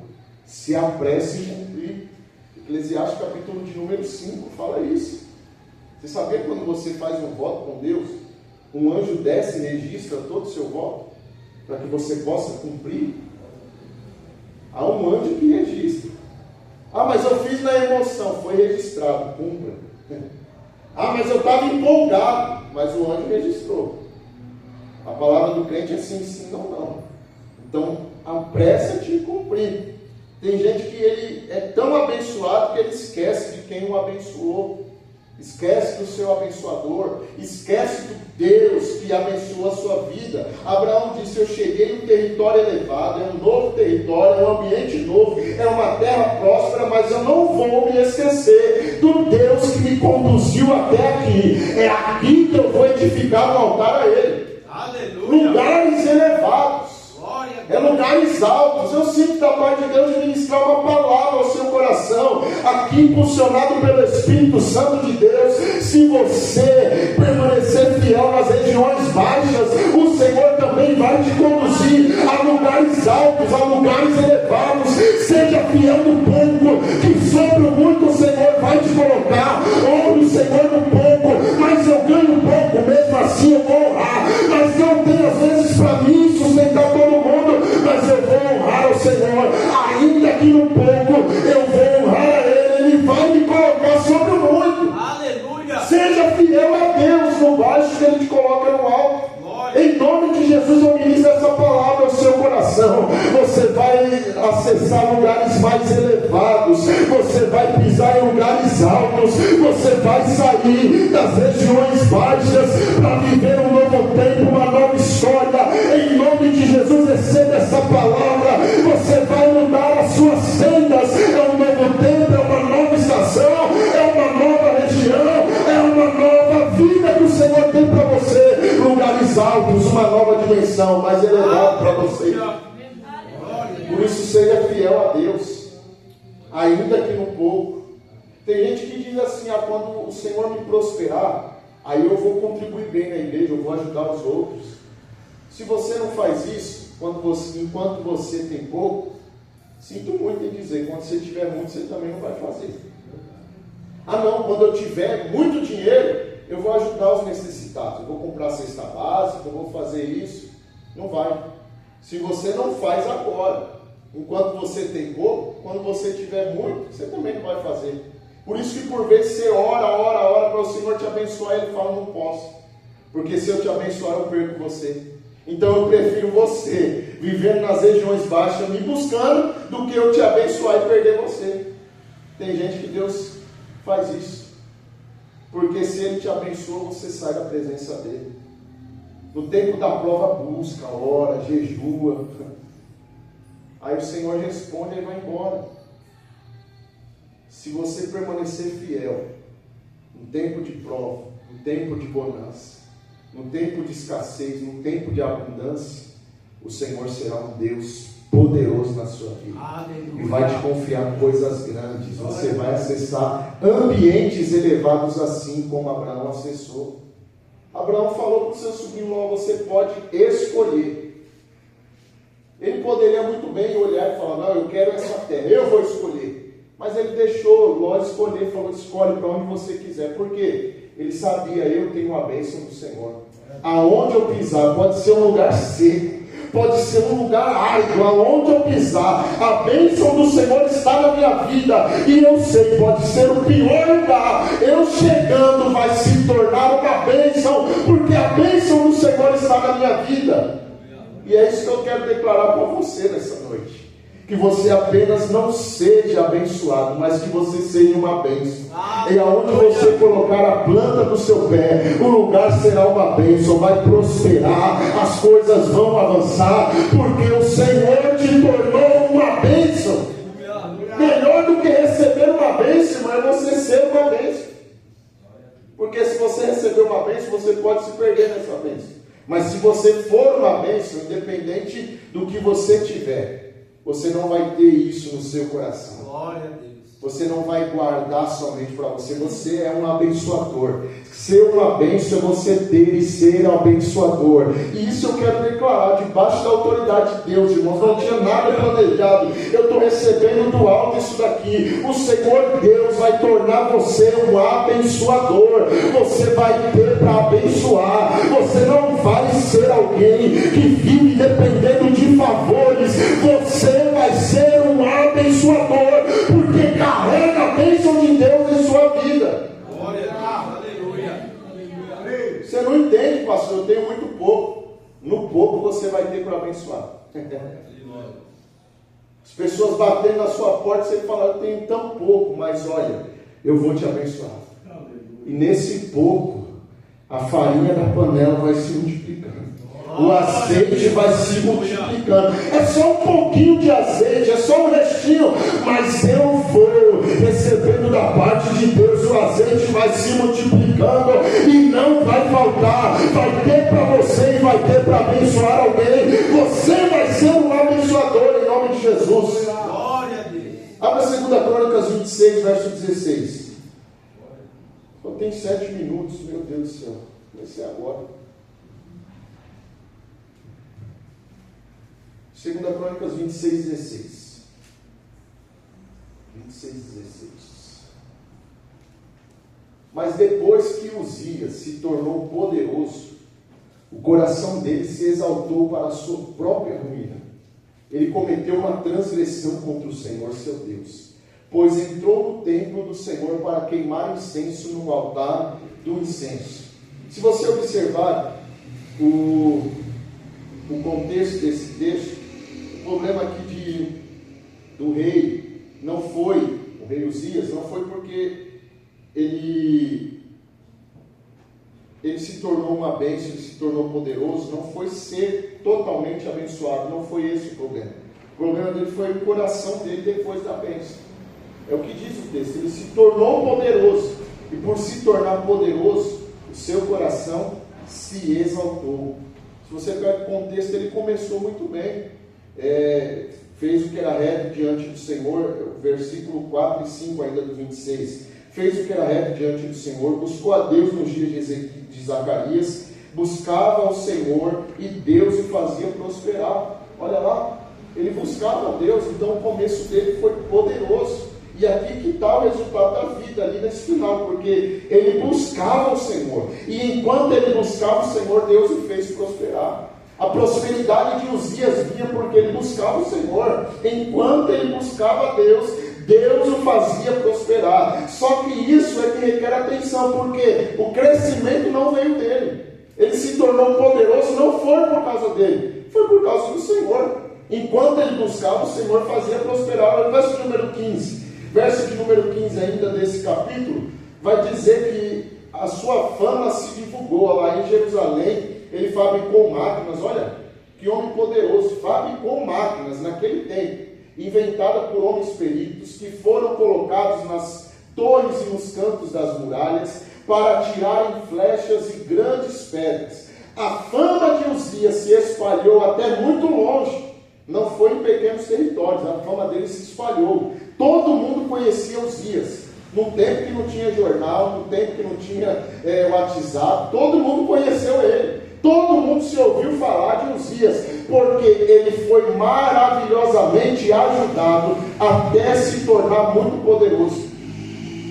se apresse em cumprir. Eclesiastes capítulo de número 5 fala isso. Você sabia que quando você faz um voto com Deus, um anjo desce e registra todo o seu voto, para que você possa cumprir? Há um anjo que registra. Mas eu fiz na emoção, foi registrado, cumpra. Mas eu estava empolgado, mas o anjo registrou. A palavra do crente é sim, sim, não, não. Então, apressa-te em cumprir. Tem gente que ele é tão abençoado que ele esquece de quem o abençoou. Esquece do seu abençoador, esquece do Deus que abençoa a sua vida. Abraão disse: eu cheguei em um território elevado, é um novo território, é um ambiente novo, é uma terra próspera, mas eu não vou me esquecer do Deus que me conduziu até aqui. É aqui que eu vou edificar um altar a Ele. Aleluia. Lugares elevados, lugares altos. Eu sinto da parte de Deus de ministrar uma palavra ao seu coração, aqui impulsionado pelo Espírito Santo de Deus. Se você permanecer fiel nas regiões baixas, o Senhor também vai te conduzir a lugares altos, a lugares elevados. Seja fiel no pouco, que sobre o muito o Senhor vai te colocar. Honre o Senhor no pouco, mas eu ganho pouco, mesmo assim eu vou honrar. Mas não tem às vezes para mim sustentar todo mundo, mas eu vou honrar o Senhor, ainda que no pouco eu vou honrar a Ele. Ele vai me colocar sobre o muito. Aleluia. Seja fiel a Deus no baixo, que Ele te coloca no alto. Glória. Em nome de Jesus, eu ministro essa palavra ao seu coração. Você vai acessar lugares mais elevados, você vai pisar em lugares altos, você vai sair das regiões baixas para viver um novo tempo, uma nova história. Em nome de Jesus, receba essa palavra. Você vai mudar as suas sendas. É um novo tempo, é uma nova estação, é uma nova região, é uma nova vida que o Senhor tem para você. Lugares altos, uma nova dimensão, mais elevada para você. Por isso, seja fiel a Deus, ainda que no pouco. Tem gente que diz assim: quando o Senhor me prosperar, aí eu vou contribuir bem na igreja, eu vou ajudar os outros. Se você não faz isso, enquanto você tem pouco, sinto muito em dizer, quando você tiver muito, você também não vai fazer. Não, quando eu tiver muito dinheiro, eu vou ajudar os necessitados, eu vou comprar cesta básica, eu vou fazer isso. Não vai. Se você não faz agora, enquanto você tem pouco, quando você tiver muito, você também não vai fazer. Por isso que por vezes você ora para o Senhor te abençoar, Ele fala: não posso, porque se eu te abençoar eu perco você. Então eu prefiro você vivendo nas regiões baixas, me buscando, do que eu te abençoar e perder você. Tem gente que Deus faz isso, porque se Ele te abençoa, você sai da presença dEle. No tempo da prova, busca, ora, jejua. Aí o Senhor responde e vai embora. Se você permanecer fiel, no tempo de prova, no tempo de bonança, no tempo de escassez, no tempo de abundância, o Senhor será um Deus poderoso na sua vida. Aleluia. E vai te confiar coisas grandes. Você vai acessar ambientes elevados assim como Abraão acessou. Abraão falou para o seu sobrinho Ló: você pode escolher. Ele poderia muito bem olhar e falar: não, eu quero essa terra, eu vou escolher. Mas ele deixou Ló escolher, falou: escolhe para onde você quiser. Por quê? Ele sabia: eu tenho a bênção do Senhor. Aonde eu pisar, pode ser um lugar seco, pode ser um lugar árido, aonde eu pisar, a bênção do Senhor está na minha vida. E eu sei, pode ser o pior lugar, eu chegando vai se tornar uma bênção, porque a bênção do Senhor está na minha vida. E é isso que eu quero declarar para você nessa noite. Que você apenas não seja abençoado, mas que você seja uma bênção. E aonde você colocar a planta do seu pé, o lugar será uma bênção, vai prosperar, as coisas vão avançar, porque o Senhor te tornou uma bênção. Melhor do que receber uma bênção é você ser uma bênção. Porque se você receber uma bênção, você pode se perder nessa bênção. Mas se você for uma bênção, independente do que você tiver, você não vai ter isso no seu coração. Glória a Deus. Você não vai guardar somente para você. Você é um abençoador. Ser uma bênção é você ter e ser abençoador. E isso eu quero declarar debaixo da autoridade de Deus, irmãos. Não tinha nada planejado. Eu estou recebendo do alto isso daqui. O Senhor Deus vai tornar você um abençoador. Você vai ter para abençoar. Você não vai ser alguém que vive dependendo de favores. Você vai ser um abençoador, porque carrega a bênção de Deus em sua vida. Glória a Deus. Aleluia. Você não entende, pastor, eu tenho muito pouco. No pouco você vai ter para abençoar. As pessoas batendo na sua porta, você fala: eu tenho tão pouco, mas olha, eu vou te abençoar. E nesse pouco, a farinha da panela vai se multiplicando. O azeite vai se multiplicando. É só um pouquinho de azeite, é só um restinho, mas eu vou recebendo da parte de Deus. O azeite vai se multiplicando e não vai faltar. Vai ter para você e vai ter para abençoar alguém. Você vai ser um abençoador em nome de Jesus. Glória a Deus. Abra 2 Crônicas 26, verso 16. Só tem 7 minutos, meu Deus do céu. Vai ser agora. 2 Crônicas 26, 16. 26, 16. Mas depois que Uzias se tornou poderoso, o coração dele se exaltou para a sua própria ruína. Ele cometeu uma transgressão contra o Senhor seu Deus, pois entrou no templo do Senhor para queimar incenso no altar do incenso. Se você observar o contexto desse texto, o problema aqui do rei não foi, o rei Uzias, não foi porque ele se tornou uma bênção, ele se tornou poderoso, não foi ser totalmente abençoado, não foi esse o problema. O problema dele foi o coração dele depois da bênção. É o que diz o texto, ele se tornou poderoso, e por se tornar poderoso, o seu coração se exaltou. Se você pega o contexto, ele começou muito bem, fez o que era reto diante do Senhor, versículo 4 e 5 ainda do 26, fez o que era reto diante do Senhor, buscou a Deus nos dias de Zacarias, buscava ao Senhor e Deus o fazia prosperar. Olha lá, ele buscava a Deus, então o começo dele foi poderoso. E aqui que está o resultado da vida, ali nesse final, porque ele buscava o Senhor, e enquanto ele buscava o Senhor, Deus o fez prosperar. A prosperidade de Uzias vinha porque ele buscava o Senhor, enquanto ele buscava a Deus, Deus o fazia prosperar. Só que isso é que requer atenção, porque o crescimento não veio dele, ele se tornou poderoso, não foi por causa dele, foi por causa do Senhor. Enquanto ele buscava, o Senhor fazia prosperar. Olha o verso número 15. Verso de número 15 ainda desse capítulo, vai dizer que a sua fama se divulgou lá em Jerusalém. Ele fabricou máquinas, olha, que homem poderoso, fabricou máquinas naquele tempo, inventada por homens peritos, que foram colocados nas torres e nos cantos das muralhas, para atirarem flechas e grandes pedras. A fama de Uzias se espalhou até muito longe, não foi em pequenos territórios, a fama dele se espalhou. Todo mundo conhecia Uzias, no tempo que não tinha jornal, no tempo que não tinha WhatsApp, todo mundo conheceu ele, todo mundo se ouviu falar de Uzias, porque ele foi maravilhosamente ajudado até se tornar muito poderoso.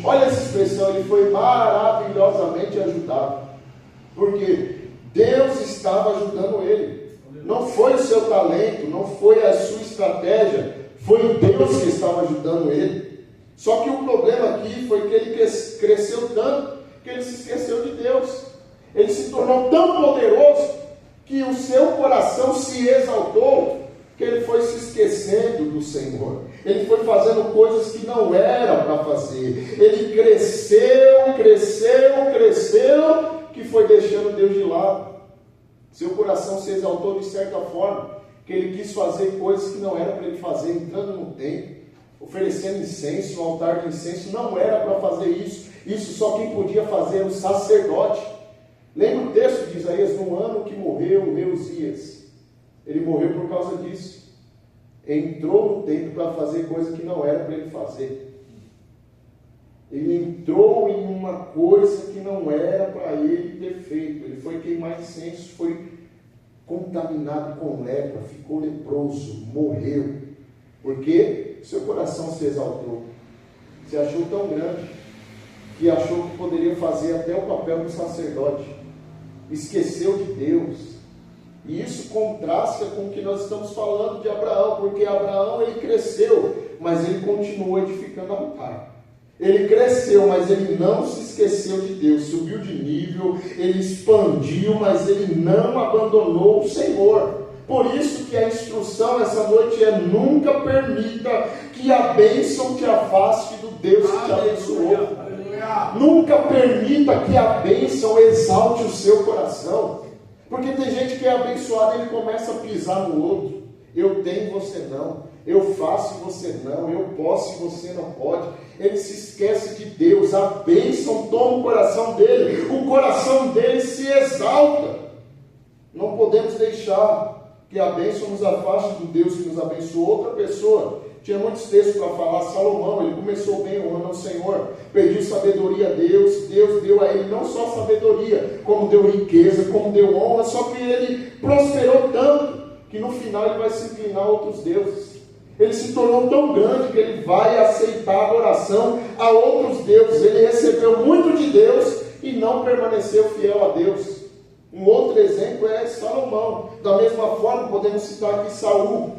Olha essa expressão, ele foi maravilhosamente ajudado, porque Deus estava ajudando ele. Não foi o seu talento, não foi a sua estratégia, foi Deus que estava ajudando ele. Só que o problema aqui foi que ele cresceu tanto que ele se esqueceu de Deus. Ele se tornou tão poderoso que o seu coração se exaltou, que ele foi se esquecendo do Senhor. Ele foi fazendo coisas que não era para fazer. Ele cresceu, que foi deixando Deus de lado. Seu coração se exaltou de certa forma, que ele quis fazer coisas que não era para ele fazer, entrando no templo, oferecendo incenso, um altar de incenso, não era para fazer isso. Isso só quem podia fazer era o sacerdote. Lembra o texto de Isaías, no ano que morreu Uzias, ele morreu por causa disso. Entrou no templo para fazer coisa que não era para ele fazer. Ele entrou em uma coisa que não era para ele ter feito. Ele foi queimar incenso, foi contaminado com lepra, ficou leproso, morreu. Porque seu coração se exaltou, se achou tão grande, que achou que poderia fazer até o papel do sacerdote. Esqueceu de Deus. E isso contrasta com o que nós estamos falando de Abraão, porque Abraão ele cresceu, mas ele continuou edificando altar. Ele cresceu, mas ele não se esqueceu de Deus, subiu de nível, ele expandiu, mas ele não abandonou o Senhor. Por isso que a instrução essa noite é: nunca permita que a bênção te afaste do Deus que te abençoou. Nunca permita que a bênção exalte o seu coração. Porque tem gente que é abençoada e ele começa a pisar no outro. Eu tenho, você não. Eu faço, você não. Eu posso, você não pode. Ele se esquece de Deus. A bênção toma o coração dele. O coração dele se exalta. Não podemos deixar que a bênção nos afaste do Deus que nos abençoou. Outra pessoa, tinha muitos textos para falar. Salomão, ele começou bem honrando ao Senhor, pediu sabedoria a Deus. Deus deu a ele não só sabedoria, como deu riqueza, como deu honra. Só que ele prosperou tanto que no final ele vai se inclinar a outros deuses. Ele se tornou tão grande que ele vai aceitar adoração a outros deuses. Ele recebeu muito de Deus e não permaneceu fiel a Deus. Um outro exemplo é Salomão. Da mesma forma, podemos citar aqui Saul.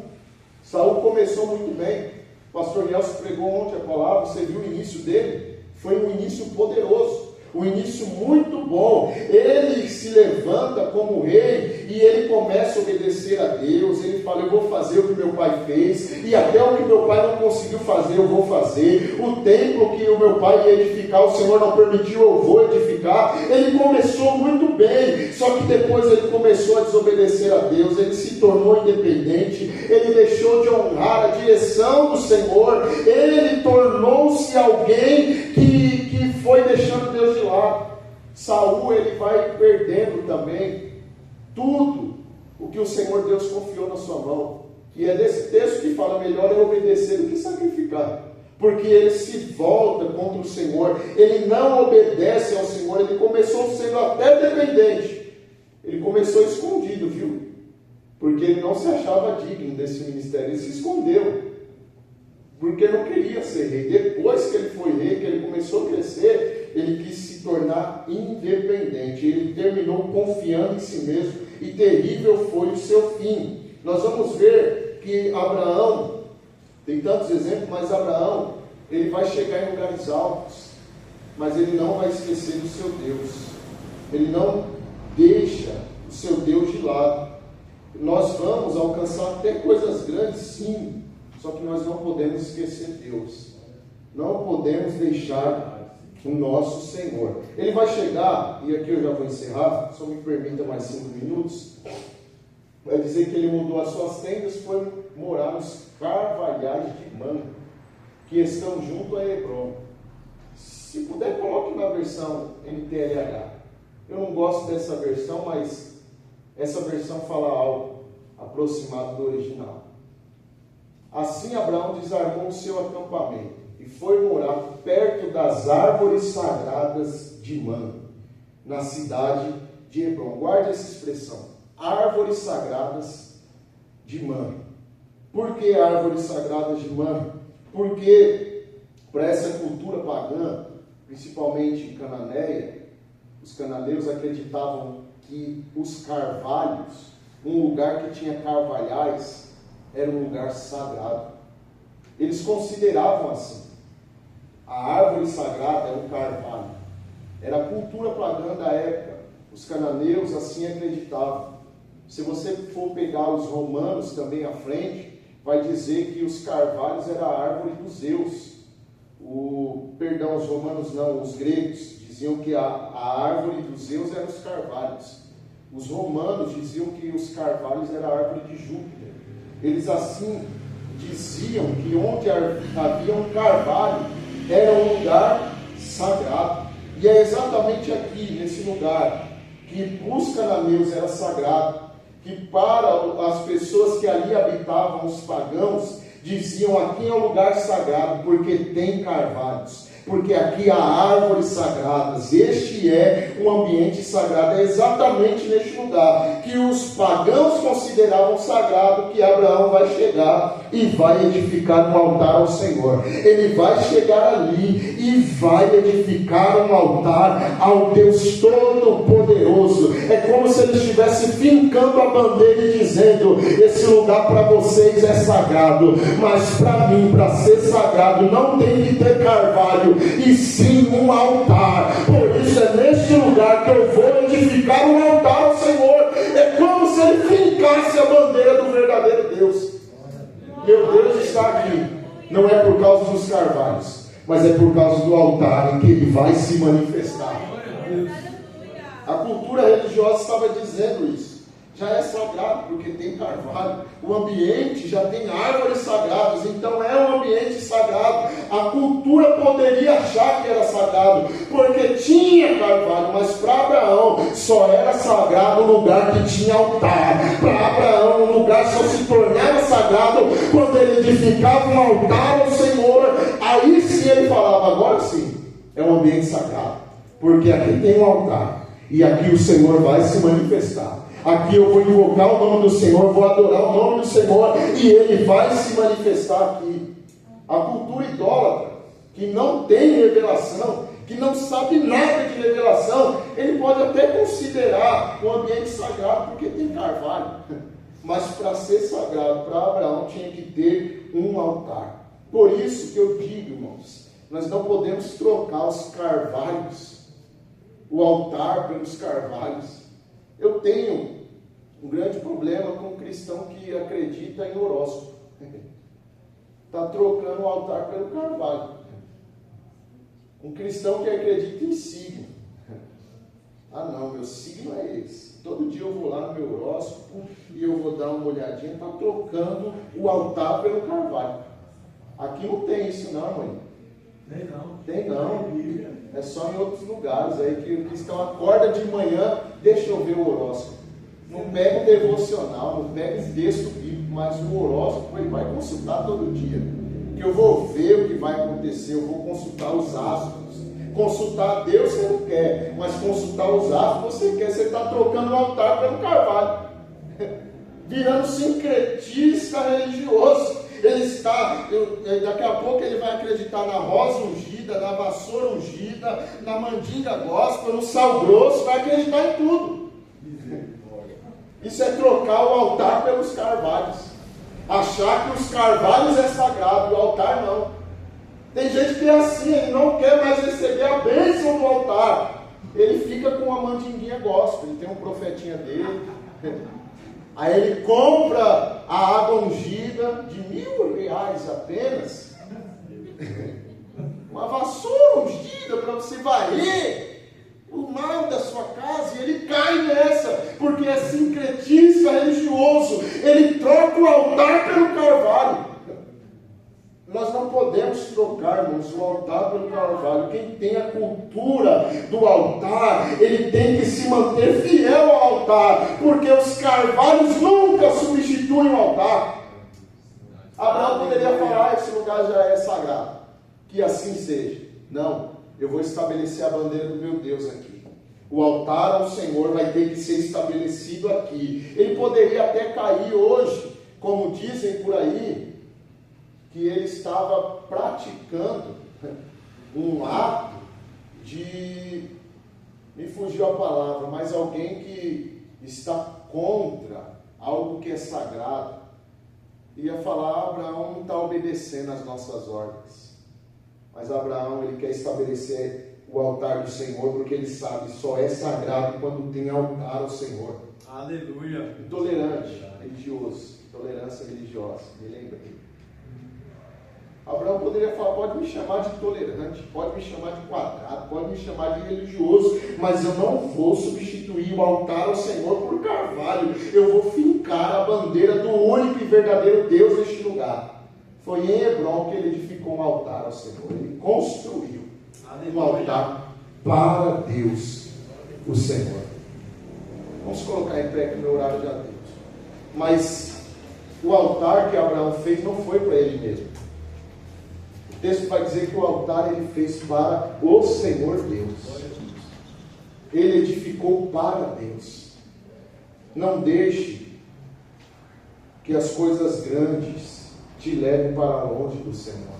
Saul começou muito bem. O pastor Nelson pregou ontem a palavra, você viu o início dele? Foi um início poderoso. Um início muito bom. Ele se levanta como rei e ele começa a obedecer a Deus. Ele fala: eu vou fazer o que meu pai fez, e até o que meu pai não conseguiu fazer, eu vou fazer. O templo que o meu pai ia edificar, o Senhor não permitiu, eu vou edificar. Ele começou muito bem, só que depois ele começou a desobedecer a Deus. Ele se tornou independente, ele deixou de honrar a direção do Senhor, ele tornou-se alguém que foi deixando Deus de lado. Saul, ele vai perdendo também tudo o que o Senhor Deus confiou na sua mão. E é desse texto que fala: melhor é obedecer do que sacrificar. Porque ele se volta contra o Senhor, ele não obedece ao Senhor. Ele começou sendo até dependente, ele começou escondido, viu? Porque ele não se achava digno desse ministério, ele se escondeu, porque não queria ser rei. Depois que ele foi rei, que ele começou a crescer, ele quis se tornar independente. Ele terminou confiando em si mesmo, e terrível foi o seu fim. Nós vamos ver que Abraão, tem tantos exemplos, mas Abraão, ele vai chegar em lugares altos, mas ele não vai esquecer do seu Deus. Ele não deixa o seu Deus de lado. Nós vamos alcançar até coisas grandes, sim, só que nós não podemos esquecer Deus. Não podemos deixar o nosso Senhor. Ele vai chegar, e aqui eu já vou encerrar, só me permita mais 5 minutos. Vai dizer que ele mudou as suas tendas e foi morar nos carvalhais de Mamre, que estão junto a Hebron. Se puder, coloque na versão NTLH. Eu não gosto dessa versão, mas essa versão fala algo aproximado do original. Assim Abraão desarmou o seu acampamento e foi morar perto das árvores sagradas de Mamre, na cidade de Hebron. Guarde essa expressão: árvores sagradas de Mamre. Por que árvores sagradas de Mamre? Porque para essa cultura pagã, principalmente cananeia, os cananeus acreditavam que os carvalhos, um lugar que tinha carvalhais, era um lugar sagrado. Eles consideravam assim. A árvore sagrada é o carvalho. Era a cultura pagã da época. Os cananeus assim acreditavam. Se você for pegar os romanos também à frente, vai dizer que os carvalhos era a árvore dos Zeus. Os romanos não, os gregos diziam que a árvore dos Zeus eram os carvalhos. Os romanos diziam que os carvalhos era a árvore de Júpiter. Eles assim diziam que onde havia um carvalho era um lugar sagrado. E é exatamente aqui, nesse lugar, que para os cananeus era sagrado, que para as pessoas que ali habitavam, os pagãos, diziam: aqui é um lugar sagrado, porque tem carvalhos, porque aqui há árvores sagradas. Este é um ambiente sagrado. É exatamente neste lugar que os pagãos consideravam sagrado que Abraão vai chegar e vai edificar um altar ao Senhor. Ele vai chegar ali e vai edificar um altar ao Deus Todo-Poderoso. É como se ele estivesse fincando a bandeira e dizendo: esse lugar para vocês é sagrado, mas para mim, para ser sagrado, não tem que ter carvalho, e sim um altar. Por isso é neste lugar que eu vou edificar um altar ao Senhor. É como se ele fincasse a bandeira do verdadeiro Deus. Meu Deus está aqui, não é por causa dos carvalhos, mas é por causa do altar em que ele vai se manifestar. A cultura religiosa estava dizendo isso. Já é sagrado porque tem carvalho. O ambiente já tem árvores sagradas, então é um ambiente sagrado. A cultura poderia achar que era sagrado porque tinha carvalho, mas para Abraão só era sagrado o lugar que tinha altar. Para Abraão o lugar só se tornava sagrado quando ele edificava um altar ao Senhor. Aí sim ele falava: agora sim é um ambiente sagrado, porque aqui tem um altar e aqui o Senhor vai se manifestar. Aqui eu vou invocar o nome do Senhor, vou adorar o nome do Senhor, e Ele vai se manifestar aqui. A cultura idólatra, que não tem revelação, que não sabe nada de revelação, ele pode até considerar o ambiente sagrado, porque tem carvalho. Mas para ser sagrado, para Abraão, tinha que ter um altar. Por isso que eu digo, irmãos, nós não podemos trocar os carvalhos o altar pelos carvalhos. Eu tenho um grande problema com um cristão que acredita em horóscopo. Está trocando o altar pelo carvalho. Um cristão que acredita em signo. Ah não, meu signo é esse. Todo dia eu vou lá no meu horóscopo e eu vou dar uma olhadinha. Está trocando o altar pelo carvalho. Aqui não tem isso não, mãe. Tem não. É só em outros lugares aí que o cristão acorda de manhã, deixa eu ver o horóscopo. Não pega o devocional, não pega o texto bíblico, mas o horóscopo ele vai consultar todo dia. Que eu vou ver o que vai acontecer, eu vou consultar os astros. Consultar a Deus você não quer, mas consultar os astros você quer. Você está trocando o altar pelo carvalho. Virando sincretista religioso. Ele está, daqui a pouco ele vai acreditar na rosa ungida, na vassoura ungida, na mandinga gospel, no sal grosso, vai acreditar em tudo. Isso é trocar o altar pelos carvalhos. Achar que os carvalhos é sagrado, o altar não. Tem gente que é assim, ele não quer mais receber a bênção do altar. Ele fica com a mandinguinha gospel, ele tem um profetinha dele. Aí ele compra a água ungida de R$1.000 apenas. Uma vassoura ungida para você varrer o mal da sua casa. E ele cai nessa, porque é sincretista religioso. Ele troca o altar pelo carvalho. Nós não podemos trocar, irmãos, o altar pelo carvalho. Quem tem a cultura do altar, ele tem que se manter fiel ao altar, porque os carvalhos nunca substituem o altar. Abraão poderia falar: esse lugar já é sagrado, que assim seja. Não, eu vou estabelecer a bandeira do meu Deus aqui. O altar ao Senhor vai ter que ser estabelecido aqui. Ele poderia até cair hoje, como dizem por aí, que ele estava praticando um ato de, me fugiu a palavra, mas alguém que está contra algo que é sagrado. Ia falar: Abraão não está obedecendo às nossas ordens. Mas Abraão, ele quer estabelecer o altar do Senhor, porque ele sabe que só é sagrado quando tem altar ao Senhor. Aleluia. Intolerante, religioso, intolerância religiosa, me lembrei. Abraão poderia falar: pode me chamar de intolerante, pode me chamar de quadrado, pode me chamar de religioso, mas eu não vou substituir o altar ao Senhor por carvalho. Eu vou fincar a bandeira do único e verdadeiro Deus neste lugar. Foi em Hebrom que ele edificou um altar ao Senhor. Ele construiu um altar para Deus, o Senhor. Vamos colocar em pé que o meu horário já deu. Mas o altar que Abraão fez não foi para ele mesmo. O texto vai dizer que o altar ele fez para o Senhor Deus. Ele edificou para Deus. Não deixe que as coisas grandes te levem para longe do Senhor.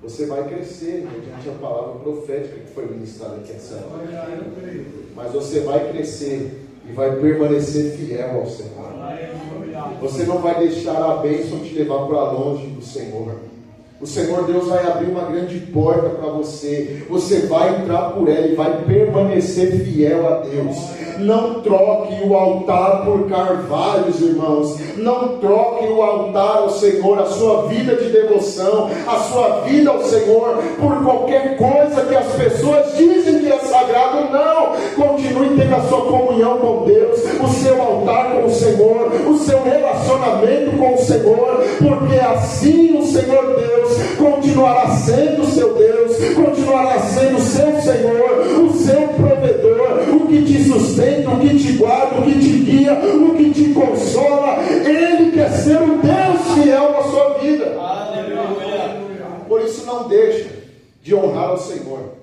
Você vai crescer mediante a palavra profética que foi ministrada aqui essa noite. Mas você vai crescer e vai permanecer fiel ao Senhor. Você não vai deixar a bênção te levar para longe do Senhor. O Senhor Deus vai abrir uma grande porta para você. Você vai entrar por ela e vai permanecer fiel a Deus. Não troque o altar por carvalhos, irmãos. Não troque o altar ao Senhor, a sua vida de devoção, a sua vida ao Senhor, por qualquer coisa que as pessoas dizem que é sagrado. Não. Continue tendo a sua comunhão com Deus, o seu altar com o Senhor, o seu relacionamento com o Senhor, porque assim o Senhor Deus continuará sendo o seu Deus, continuará sendo o seu Senhor, o seu provedor, o que te sustenta, o que te guarda, o que te guia, o que te consola. Ele quer ser um Deus fiel na sua vida. Aleluia. Por isso não deixa de honrar ao Senhor.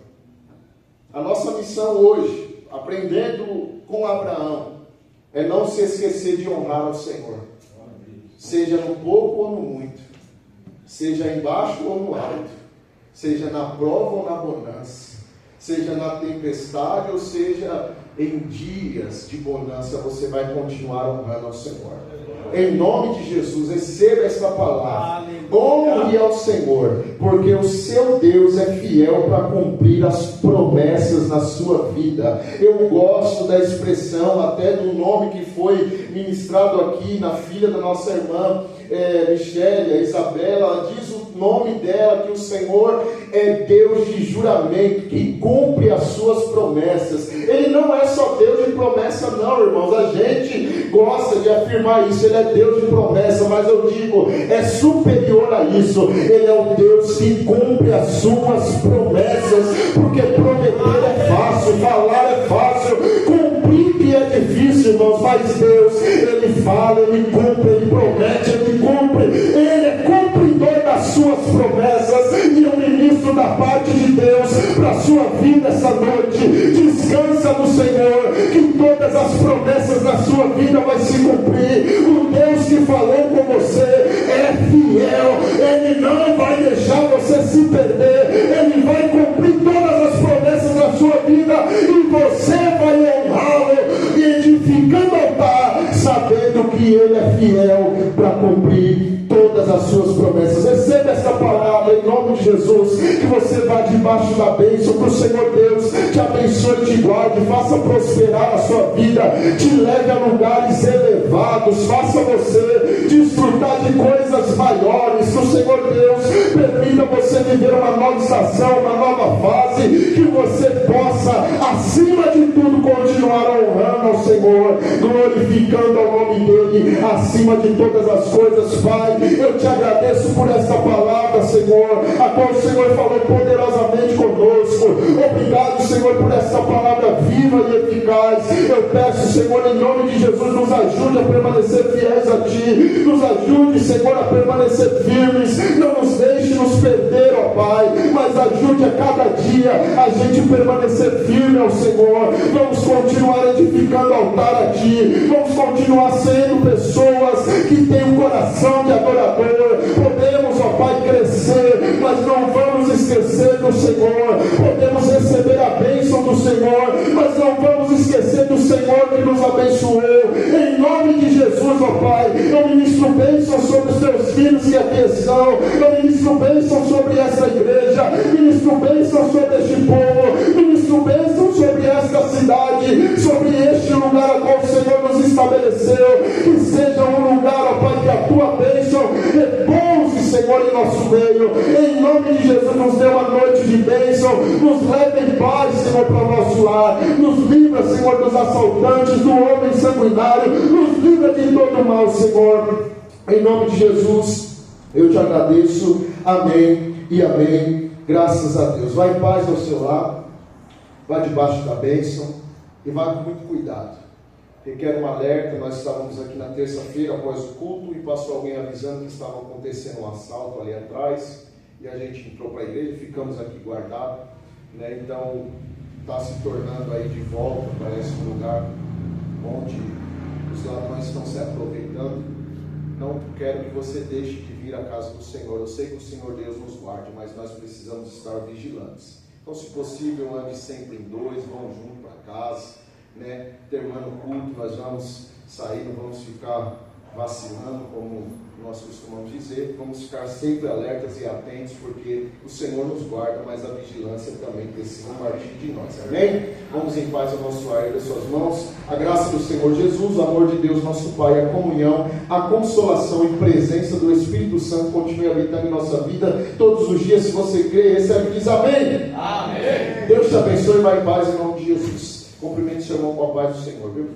A nossa missão hoje, aprendendo com Abraão, é não se esquecer de honrar ao Senhor, seja no pouco ou no muito, seja embaixo ou no alto, seja na prova ou na bonança, seja na tempestade ou seja em dias de bonança, você vai continuar honrando ao Senhor. Em nome de Jesus, receba esta palavra. Honre ao Senhor, porque o seu Deus é fiel para cumprir as promessas na sua vida. Eu gosto da expressão, até do nome que foi ministrado aqui na filha da nossa irmã Michele, a Isabela. Ela diz o nome dela, que o Senhor é Deus de juramento, que cumpre as suas promessas. Ele não é só Deus de promessa não, irmãos. A gente gosta de afirmar isso. Ele é Deus de promessa, mas eu digo, é superior a isso. Ele é o Deus que cumpre as suas promessas, porque prometer é fácil, falar é fácil, cumprir que é difícil, irmãos. Mas Deus, Ele fala, Ele cumpre, Ele promete, Ele cumpre. Ele é cumpridor das suas promessas, e eu ministro da parte de Deus para a sua vida essa noite. Descansa no Senhor, que todas as promessas da sua vida vai se cumprir. O Deus que falou com você é fiel. Ele não vai deixar você se perder. Ele vai cumprir todas as promessas da sua vida, e você vai honrá-lo, edificando altar, sabendo que Ele é fiel para cumprir todas as suas promessas. Receba essa palavra em nome de Jesus, que você vá debaixo da bênção, que o Senhor Deus te abençoe e te guarde, faça prosperar a sua vida, te leve a lugares elevados, faça você desfrutar de coisas maiores, que o Senhor Deus permita você viver uma nova estação, uma nova fase, que você possa, acima de tudo, continuar honrando ao Senhor, glorificando ao nome dEle, acima de todas as coisas. Pai, eu te agradeço por essa palavra, Senhor, a qual o Senhor falou poderosamente conosco. Obrigado, Senhor, por essa palavra viva e eficaz. Eu peço, Senhor, em nome de Jesus, nos ajude a permanecer fiéis a Ti, nos ajude, Senhor, a permanecer firmes, não nos deixe nos perder, ó Pai, mas ajude a cada dia a gente permanecer firme ao Senhor. Vamos continuar edificando altar a Ti, vamos continuar sendo pessoas que têm um coração de adorador. Podemos, ó Pai, crescer, mas não vamos esquecer do Senhor. Podemos receber a bênção do Senhor, mas não vamos esquecer do Senhor que nos abençoou. Em nome de Jesus, ó Pai, eu ministro bênção sobre os teus filhos que aqui estão, eu ministro bênção sobre essa igreja, ministro bênção sobre este povo, ministro bênção sobre esta cidade, sobre este lugar a qual o Senhor nos estabeleceu. Que seja um lugar, ó Pai, que a tua bênção repouse, Senhor, em nosso meio. Em nome de Jesus, nos dê uma noite de bênção, nos leve em paz, Senhor, para o nosso lar, nos livra, Senhor, dos assaltantes, do homem sanguinário, nos livra de todo mal, Senhor. Em nome de Jesus, eu te agradeço. Amém e amém. Graças a Deus. Vá em paz ao seu lar, vá debaixo da bênção e vá com muito cuidado. Requer um alerta. Nós estávamos aqui na terça-feira após o culto e passou alguém avisando que estava acontecendo um assalto ali atrás, e a gente entrou para a igreja e ficamos aqui guardados, né? Então está se tornando aí de volta, parece um lugar onde os ladrões estão se aproveitando. Não quero que você deixe de vir à casa do Senhor. Eu sei que o Senhor Deus nos guarde, mas nós precisamos estar vigilantes. Então, se possível, ande sempre em dois, vão junto para casa, né? Terminando o culto, nós vamos sair, não vamos ficar vacilando, como nós costumamos dizer. Vamos ficar sempre alertas e atentos, porque o Senhor nos guarda, mas a vigilância também precisa partir de nós. Amém? Vamos em paz ao nosso lar, das suas mãos. A graça do Senhor Jesus, o amor de Deus nosso Pai, a comunhão, a consolação e presença do Espírito Santo continue habitando em nossa vida todos os dias. Se você crê, recebe e diz amém. Amém. Deus te abençoe e vai em paz em nome de Jesus. Cumprimente seu irmão com a paz do Senhor, viu?